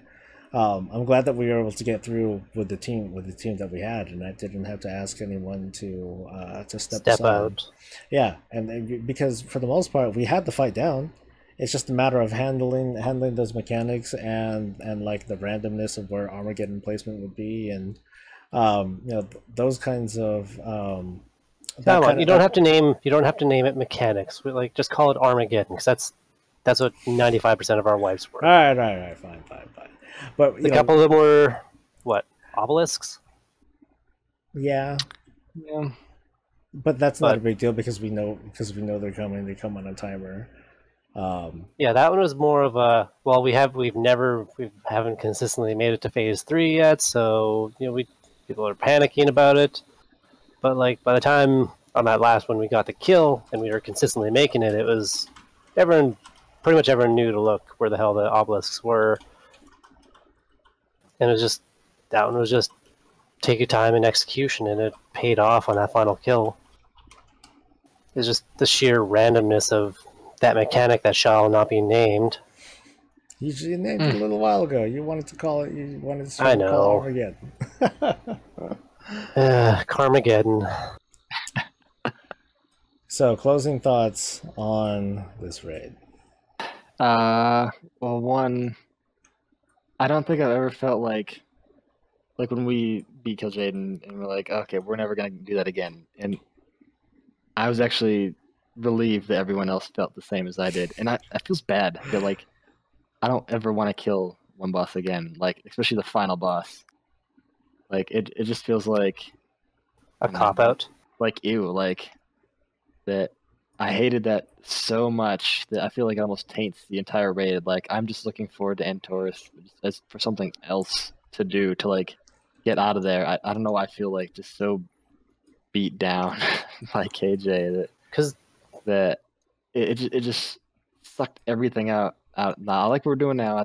Speaker 1: I'm glad that we were able to get through with the team that we had, and I didn't have to ask anyone to step aside.
Speaker 2: Out.
Speaker 1: Yeah, and because for the most part we had the fight down. It's just a matter of handling those mechanics and like the randomness of where Armageddon placement would be, and those kinds of.
Speaker 2: You don't have to name it mechanics. We just call it Armageddon because that's what 95% of our wipes were.
Speaker 1: All right, fine. But
Speaker 2: a couple of them were what, obelisks?
Speaker 1: Yeah. But that's not a big deal because we know they're coming. They come on a timer.
Speaker 2: Yeah, that one was more of a we haven't consistently made it to phase 3 yet, so people are panicking about it. But like by the time on that last one we got the kill and we were consistently making it, it was pretty much everyone knew to look where the hell the obelisks were. And that one was just take your time in execution, and it paid off on that final kill. It's just the sheer randomness of that mechanic that shall not be named.
Speaker 1: You named it a little while ago. You wanted to call it. You wanted to
Speaker 2: I know.
Speaker 1: Call it Armageddon.
Speaker 2: Carmageddon.
Speaker 1: So, closing thoughts on this raid.
Speaker 3: Well, one, I don't think I've ever felt like when we beat Kill Jaden and we're like, okay, we're never gonna do that again. And I was actually relieved that everyone else felt the same as I did, and it feels bad that like I don't ever want to kill one boss again, like especially the final boss. Like it just feels like
Speaker 2: a cop out.
Speaker 3: Like ew, like that. I hated that so much that I feel like it almost taints the entire raid. Like I'm just looking forward to Entorus as for something else to do to like get out of there. I don't know. I feel like just so beat down by KJ that it just sucked everything out. Now I like what we're doing now.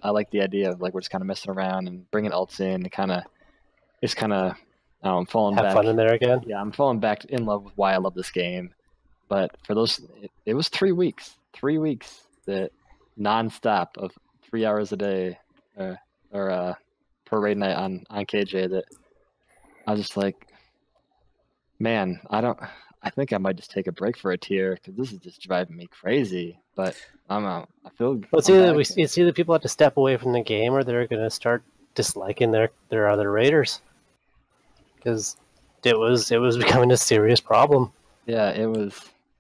Speaker 3: I like the idea of like we're just kind of messing around and bringing ults in and I'm falling back.
Speaker 2: Have fun in there again.
Speaker 3: Yeah, I'm falling back in love with why I love this game. But for those, it was 3 weeks. 3 weeks that nonstop of 3 hours a day, or per raid night on KJ. That I was just like, man, I think I might just take a break for a tier because this is just driving me crazy. But I'm out. I feel.
Speaker 2: Well, it's either people have to step away from the game or they're going to start disliking their other raiders because it was becoming a serious problem.
Speaker 3: Yeah, it was.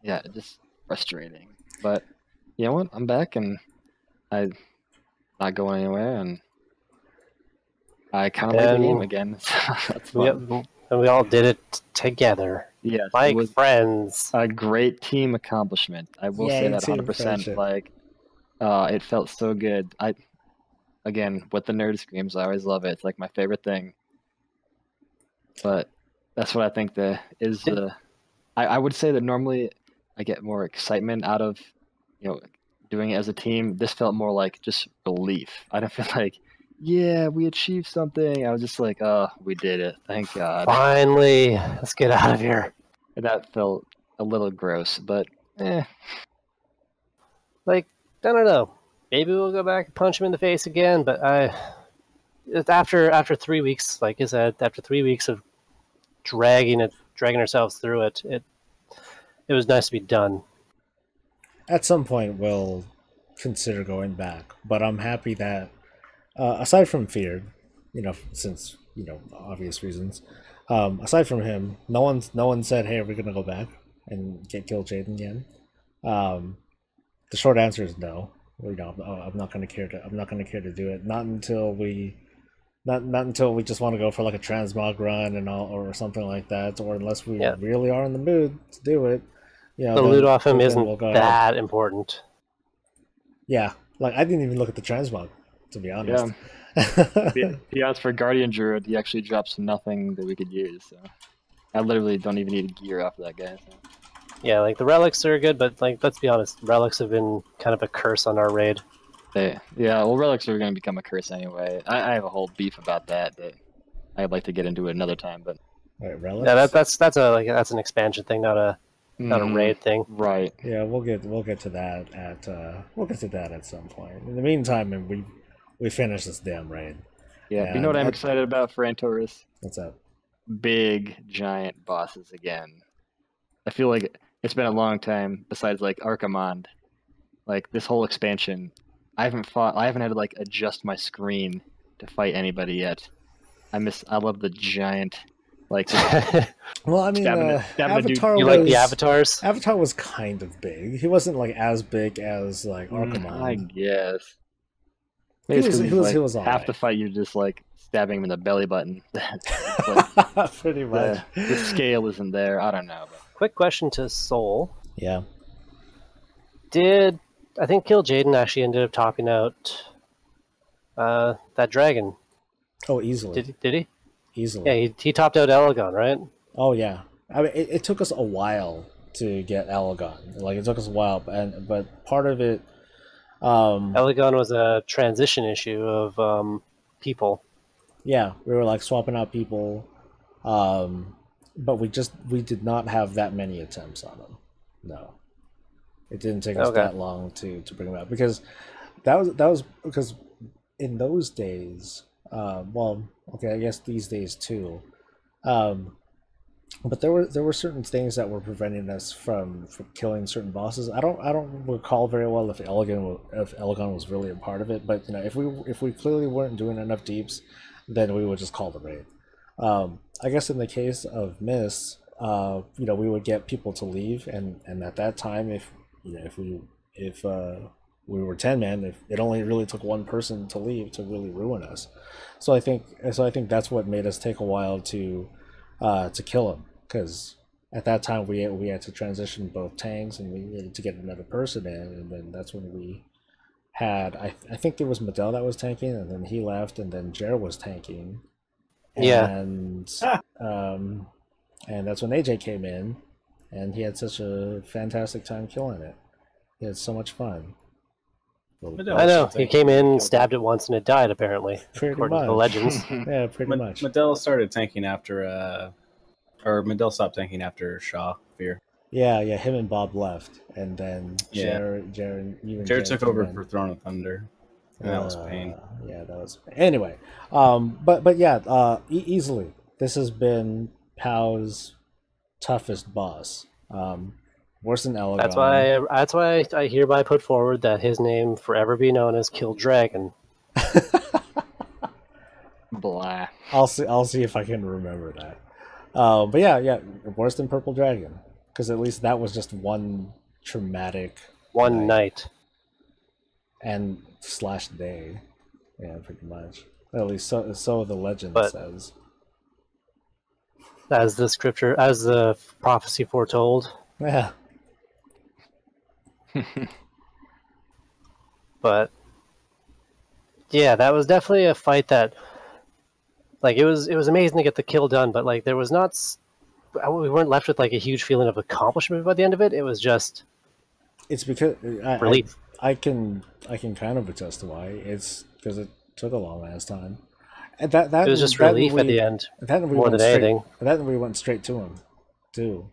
Speaker 3: Yeah, just frustrating. But you know what? I'm back and I'm not going anywhere, and I kind of like the game again. So that's fun.
Speaker 2: and we all did it together,
Speaker 3: Yes, it
Speaker 2: like
Speaker 3: was
Speaker 2: friends.
Speaker 3: a great team accomplishment. I will say
Speaker 1: Yay,
Speaker 3: that
Speaker 1: team
Speaker 3: 100%.
Speaker 1: friendship.
Speaker 3: Like, it felt so good. Again, with the nerd screams, I always love it. It's like my favorite thing. But that's what I think I would say that normally I get more excitement out of, doing it as a team. This felt more like just relief. I don't feel like, yeah, we achieved something. I was just like, oh, we did it. Thank God.
Speaker 2: Finally, let's get out of here.
Speaker 3: And that felt a little gross, but
Speaker 2: Like, I don't know. Maybe we'll go back and punch him in the face again, but after 3 weeks, like I said, after 3 weeks of dragging ourselves through it, it was nice to be done.
Speaker 1: At some point, we'll consider going back, but I'm happy that, aside from fear, since obvious reasons, aside from him, no one said, "Hey, we're gonna go back and kill Jaden again." The short answer is no. I'm not gonna care to do it. Not until we just want to go for like a transmog run and all, or something like that, or unless we really are in the mood to do it.
Speaker 2: The loot off him isn't that important.
Speaker 1: Yeah, like I didn't even look at the transmog, to be honest.
Speaker 3: Yeah. He asked for Guardian Druid. He actually drops nothing that we could use. So I literally don't even need gear off of that guy. So.
Speaker 2: Yeah, like the relics are good, but like let's be honest, relics have been kind of a curse on our raid.
Speaker 3: Yeah, well, relics are going to become a curse anyway. I have a whole beef about that I'd like to get into it another time. But
Speaker 1: relics.
Speaker 2: Yeah, that's an expansion thing, not a raid thing.
Speaker 3: Right.
Speaker 1: Yeah, we'll get to that at some point. In the meantime, we finish this damn raid.
Speaker 3: Yeah, you know what I'm excited about for Antorus?
Speaker 1: What's up?
Speaker 3: Big giant bosses again. I feel like it's been a long time. Besides like Archimond, like this whole expansion, I haven't had to like adjust my screen to fight anybody yet. I love the giant. Like,
Speaker 1: well, I mean, Avatar.
Speaker 2: You like the avatars?
Speaker 1: Avatar was kind of big. He wasn't like as big as like Archimond.
Speaker 3: I guess.
Speaker 1: Maybe he was
Speaker 3: half the fight. You're just like stabbing him in the belly button.
Speaker 1: Like, pretty much.
Speaker 3: The scale isn't there. I don't know. But...
Speaker 2: Quick question to Soul.
Speaker 1: Yeah.
Speaker 2: I think Kill Jaden actually ended up topping out that dragon?
Speaker 1: Oh, easily.
Speaker 2: Did he?
Speaker 1: Easily.
Speaker 2: Yeah, he topped out Elegon, right?
Speaker 1: Oh yeah. I mean, it took us a while to get Elegon. Like it took us a while, but part of it.
Speaker 2: Elegon was a transition issue of people.
Speaker 1: Yeah, we were like swapping out people, but we did not have that many attempts on them. No, it didn't take us that long to bring them out because that was because in those days. Well, okay, I guess these days too. But there were certain things that were preventing us from killing certain bosses. I don't recall very well if Elegon was really a part of it. But if we clearly weren't doing enough deeps, then we would just call the raid. I guess in the case of Miss, we would get people to leave, and at that time, if we were 10 men, if it only really took one person to leave to really ruin us. So I think that's what made us take a while to kill him, because at that time we had to transition both tanks and we needed to get another person in, and then that's when we had I think it was Medell that was tanking, and then he left, and then Jer was tanking. And that's when AJ came in, and he had such a fantastic time killing it. He had so much fun.
Speaker 2: I know. He came in, stabbed it once, and it died, apparently. According to the legends.
Speaker 1: Yeah, pretty much.
Speaker 5: Medell started tanking after, or Medell stopped tanking after Shaw Fear.
Speaker 1: Yeah, him and Bob left, and then Jared
Speaker 5: took over for Throne of Thunder, and that was pain.
Speaker 1: Yeah, that was pain. Anyway, but yeah, easily, this has been PoW's toughest boss. Worse than Elegon.
Speaker 2: That's why I hereby put forward that his name forever be known as Kill Dragon.
Speaker 3: Blah.
Speaker 1: I'll see if I can remember that. But yeah, worse than Purple Dragon, because at least that was just one traumatic
Speaker 2: night
Speaker 1: and / day. Yeah, pretty much. At least so the legend says.
Speaker 2: as the prophecy foretold.
Speaker 1: Yeah.
Speaker 2: But yeah, that was definitely a fight that, like, it was amazing to get the kill done, but like there was not, we weren't left with like a huge feeling of accomplishment by the end of it. It was just
Speaker 1: It's because
Speaker 2: relief.
Speaker 1: I can kind of attest to why. It's because it took a long ass time. And that
Speaker 2: It was just
Speaker 1: that
Speaker 2: relief at the end,
Speaker 1: we
Speaker 2: more
Speaker 1: went
Speaker 2: than anything.
Speaker 1: we went straight to him, too.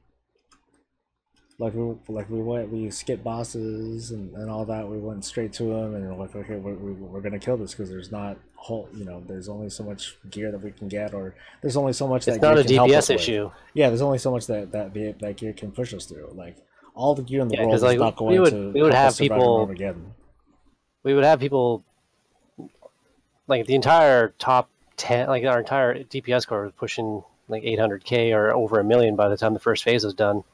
Speaker 1: We skipped bosses and all that. We went straight to him and we're like, okay, we're gonna kill this because there's not there's only so much gear that we can get, or there's only so much
Speaker 2: It's
Speaker 1: that
Speaker 2: not
Speaker 1: gear
Speaker 2: a
Speaker 1: can help us
Speaker 2: DPS
Speaker 1: with.
Speaker 2: issue.
Speaker 1: Yeah, there's only so much that gear can push us through. Like all the gear in the
Speaker 2: Yeah,
Speaker 1: world
Speaker 2: 'cause,
Speaker 1: is
Speaker 2: like,
Speaker 1: not going to
Speaker 2: we would
Speaker 1: help
Speaker 2: have
Speaker 1: us survive
Speaker 2: people-
Speaker 1: Armageddon.
Speaker 2: We would have people, like the entire top 10, like our entire DPS core was pushing like 800k or over 1 million by the time the first phase was done.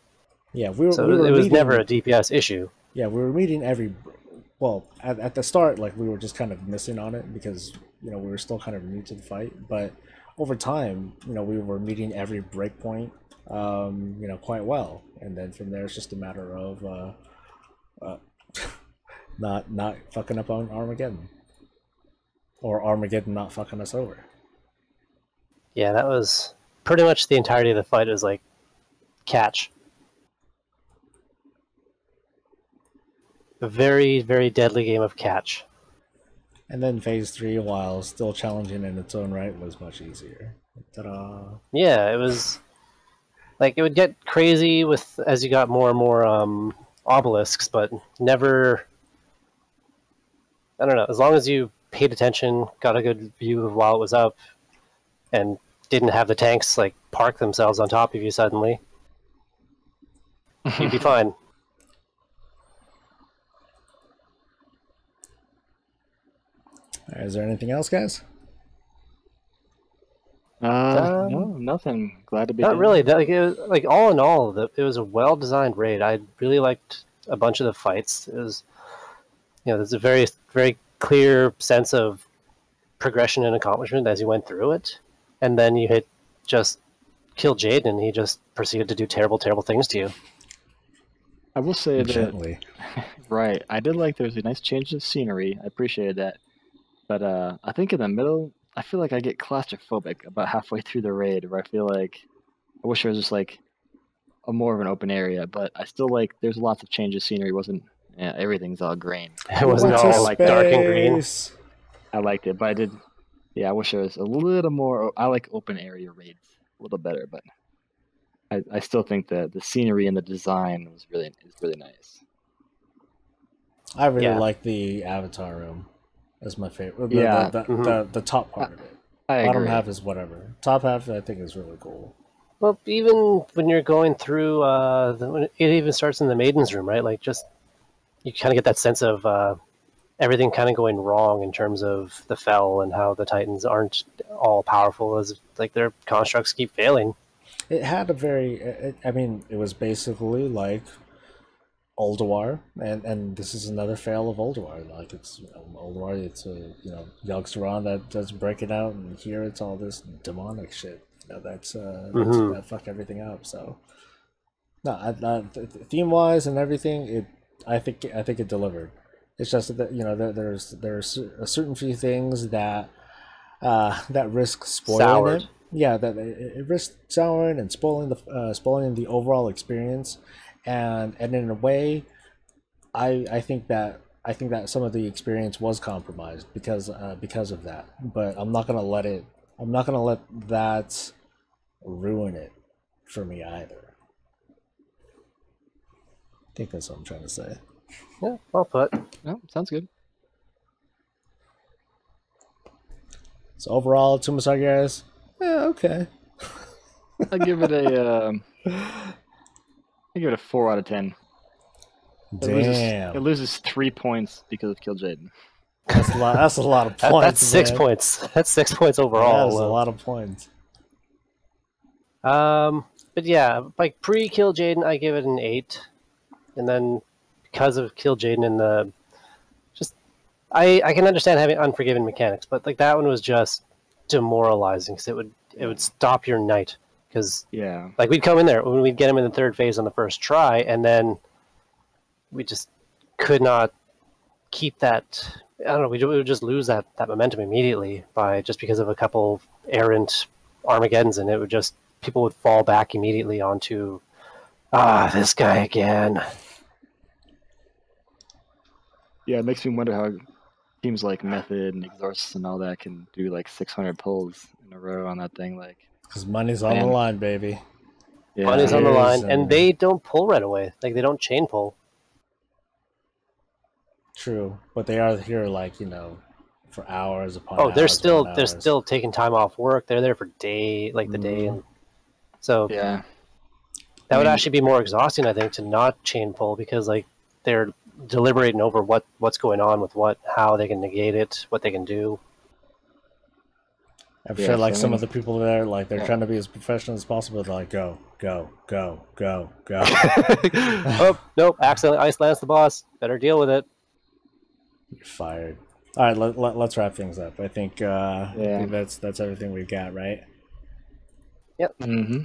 Speaker 1: Yeah,
Speaker 2: So it was never a DPS issue.
Speaker 1: Yeah, we were meeting every. Well, at the start, like we were just kind of missing on it because we were still kind of new to the fight. But over time, we were meeting every breakpoint, quite well. And then from there, it's just a matter of not fucking up on Armageddon, or Armageddon not fucking us over.
Speaker 2: Yeah, that was pretty much the entirety of the fight. Was like catch. A very, very deadly game of catch.
Speaker 1: And then phase 3, while still challenging in its own right, was much easier. Ta-da!
Speaker 2: Yeah, it was like it would get crazy with as you got more and more obelisks, but never. I don't know. As long as you paid attention, got a good view of while it was up, and didn't have the tanks like park themselves on top of you suddenly, you'd be fine.
Speaker 1: All right, is there anything else, guys?
Speaker 3: No, nothing. Glad to be
Speaker 2: Not
Speaker 3: done.
Speaker 2: really. Like all in all, it was a well-designed raid. I really liked a bunch of the fights. It was, there's a very, very clear sense of progression and accomplishment as you went through it, and then you just kill Jaden, and he just proceeded to do terrible, terrible things to you.
Speaker 3: I will say
Speaker 1: Gently.
Speaker 3: that, right, I did like there was a nice change of scenery. I appreciated that. But I think in the middle, I feel like I get claustrophobic about halfway through the raid, where I feel like I wish there was just like a more of an open area. But I still like there's lots of changes. Scenery wasn't everything's all green.
Speaker 2: It wasn't
Speaker 1: Went to
Speaker 2: all like dark and green.
Speaker 1: space.
Speaker 3: I liked it, but I did. Yeah, I wish there was a little more. I like open area raids a little better, but I still think that the scenery and the design is really nice.
Speaker 1: I really
Speaker 2: Yeah.
Speaker 1: like the avatar room. That's my favorite.
Speaker 3: Yeah.
Speaker 1: The top part of it.
Speaker 3: I
Speaker 1: Bottom
Speaker 3: agree.
Speaker 1: half is whatever. Top half, I think, is really cool.
Speaker 2: Well, even when you're going through, when it even starts in the Maiden's Room, right? Like, just you kind of get that sense of everything kind of going wrong in terms of the Fel and how the Titans aren't all powerful, as like their constructs keep failing.
Speaker 1: It had a very. It was basically like Ulduar, and this is another fail of Ulduar. Like it's Ulduar, it's a Yogg-Saron that does break it out, and here it's all this demonic shit. That's that fuck everything up. So no, theme wise and everything, I think it delivered. It's just that there's a certain few things that risk spoiling
Speaker 2: Soured.
Speaker 1: it. Yeah, that it risks souring and spoiling the overall experience. And in a way, I think that some of the experience was compromised because of that. But I'm not gonna let that ruin it for me either. I think that's what I'm trying to say.
Speaker 2: Yeah, well put.
Speaker 3: No, sounds good.
Speaker 1: So overall, Tomb of Sargeras, okay.
Speaker 3: I give it a 4 out of 10.
Speaker 1: Damn,
Speaker 3: It loses 3 points because of Kill Jaden.
Speaker 1: that's a lot. That's a lot of points.
Speaker 2: That's 6
Speaker 1: man.
Speaker 2: points. That's 6 points overall.
Speaker 1: That is a lot of points.
Speaker 2: But yeah, like pre-Kill Jaden, I give it an 8, and then because of Kill Jaden and I can understand having unforgiving mechanics, but like that one was just demoralizing because it would stop your night because
Speaker 3: Yeah.
Speaker 2: like we'd come in there when we'd get him in the third phase on the first try, and then we just could not keep that. I don't know. We would just lose that momentum immediately because of a couple errant Armageddons, and it would just people would fall back immediately onto this guy again.
Speaker 3: Yeah, it makes me wonder how teams like Method and Exorcist and all that can do like 600 pulls in a row on that thing. Like,
Speaker 1: Because money's on the line, baby.
Speaker 3: yeah,
Speaker 2: Money's on the line, and
Speaker 1: and-
Speaker 2: they don't pull right away. Like they don't chain pull.
Speaker 1: True, but they are here, like, you know, for hours upon
Speaker 2: Oh, they're
Speaker 1: hours
Speaker 2: still
Speaker 1: upon
Speaker 2: they're
Speaker 1: hours.
Speaker 2: still taking time off work. They're there for the day, and so
Speaker 3: yeah,
Speaker 2: that would
Speaker 3: I mean-
Speaker 2: actually be more exhausting, I think, to not chain pull because like they're deliberating over what's going on with how they can negate it, what they can do.
Speaker 1: I'm
Speaker 3: Yeah,
Speaker 1: sure, like,
Speaker 3: so I
Speaker 1: some
Speaker 3: mean-
Speaker 1: of the people there, like, they're
Speaker 3: Yeah.
Speaker 1: trying to be as professional as possible. They're like, go, go, go, go, go.
Speaker 2: Oh nope! Accidentally ice lance the boss. Better deal with it.
Speaker 1: You're fired. All right, let's wrap things up. I think that's everything we've got, right?
Speaker 3: Mm-hmm.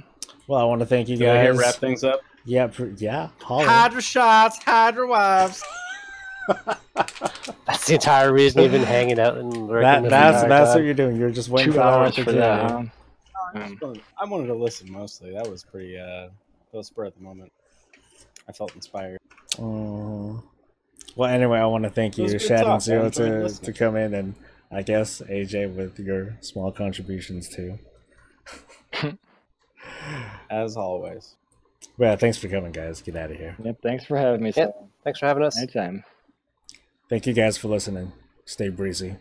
Speaker 1: Well, I want to thank you
Speaker 5: Do I hear
Speaker 1: guys.
Speaker 5: wrap things up?
Speaker 1: Yeah, yeah. Holler.
Speaker 5: Hydra shots, Hydra wives.
Speaker 2: That's the entire reason you've been hanging out and working.
Speaker 1: That's what you're doing. You're just waiting
Speaker 3: 2
Speaker 1: for
Speaker 3: hours
Speaker 1: the
Speaker 3: for that.
Speaker 1: opportunity.
Speaker 3: Huh?
Speaker 5: I wanted to listen mostly. That was pretty. That was spur at the moment. I felt inspired.
Speaker 1: Well, anyway, I want to thank you,
Speaker 5: It was good
Speaker 1: Shad and
Speaker 5: talk. I
Speaker 1: Xero,
Speaker 5: enjoyed
Speaker 1: to
Speaker 5: listening.
Speaker 1: come in, and I guess AJ with your small contributions too.
Speaker 5: As always.
Speaker 1: Well, thanks for coming, guys. Get out of here.
Speaker 3: Yep. Thanks for having me.
Speaker 2: Yep. Thanks for having us.
Speaker 3: Anytime.
Speaker 1: Thank you guys for listening. Stay breezy.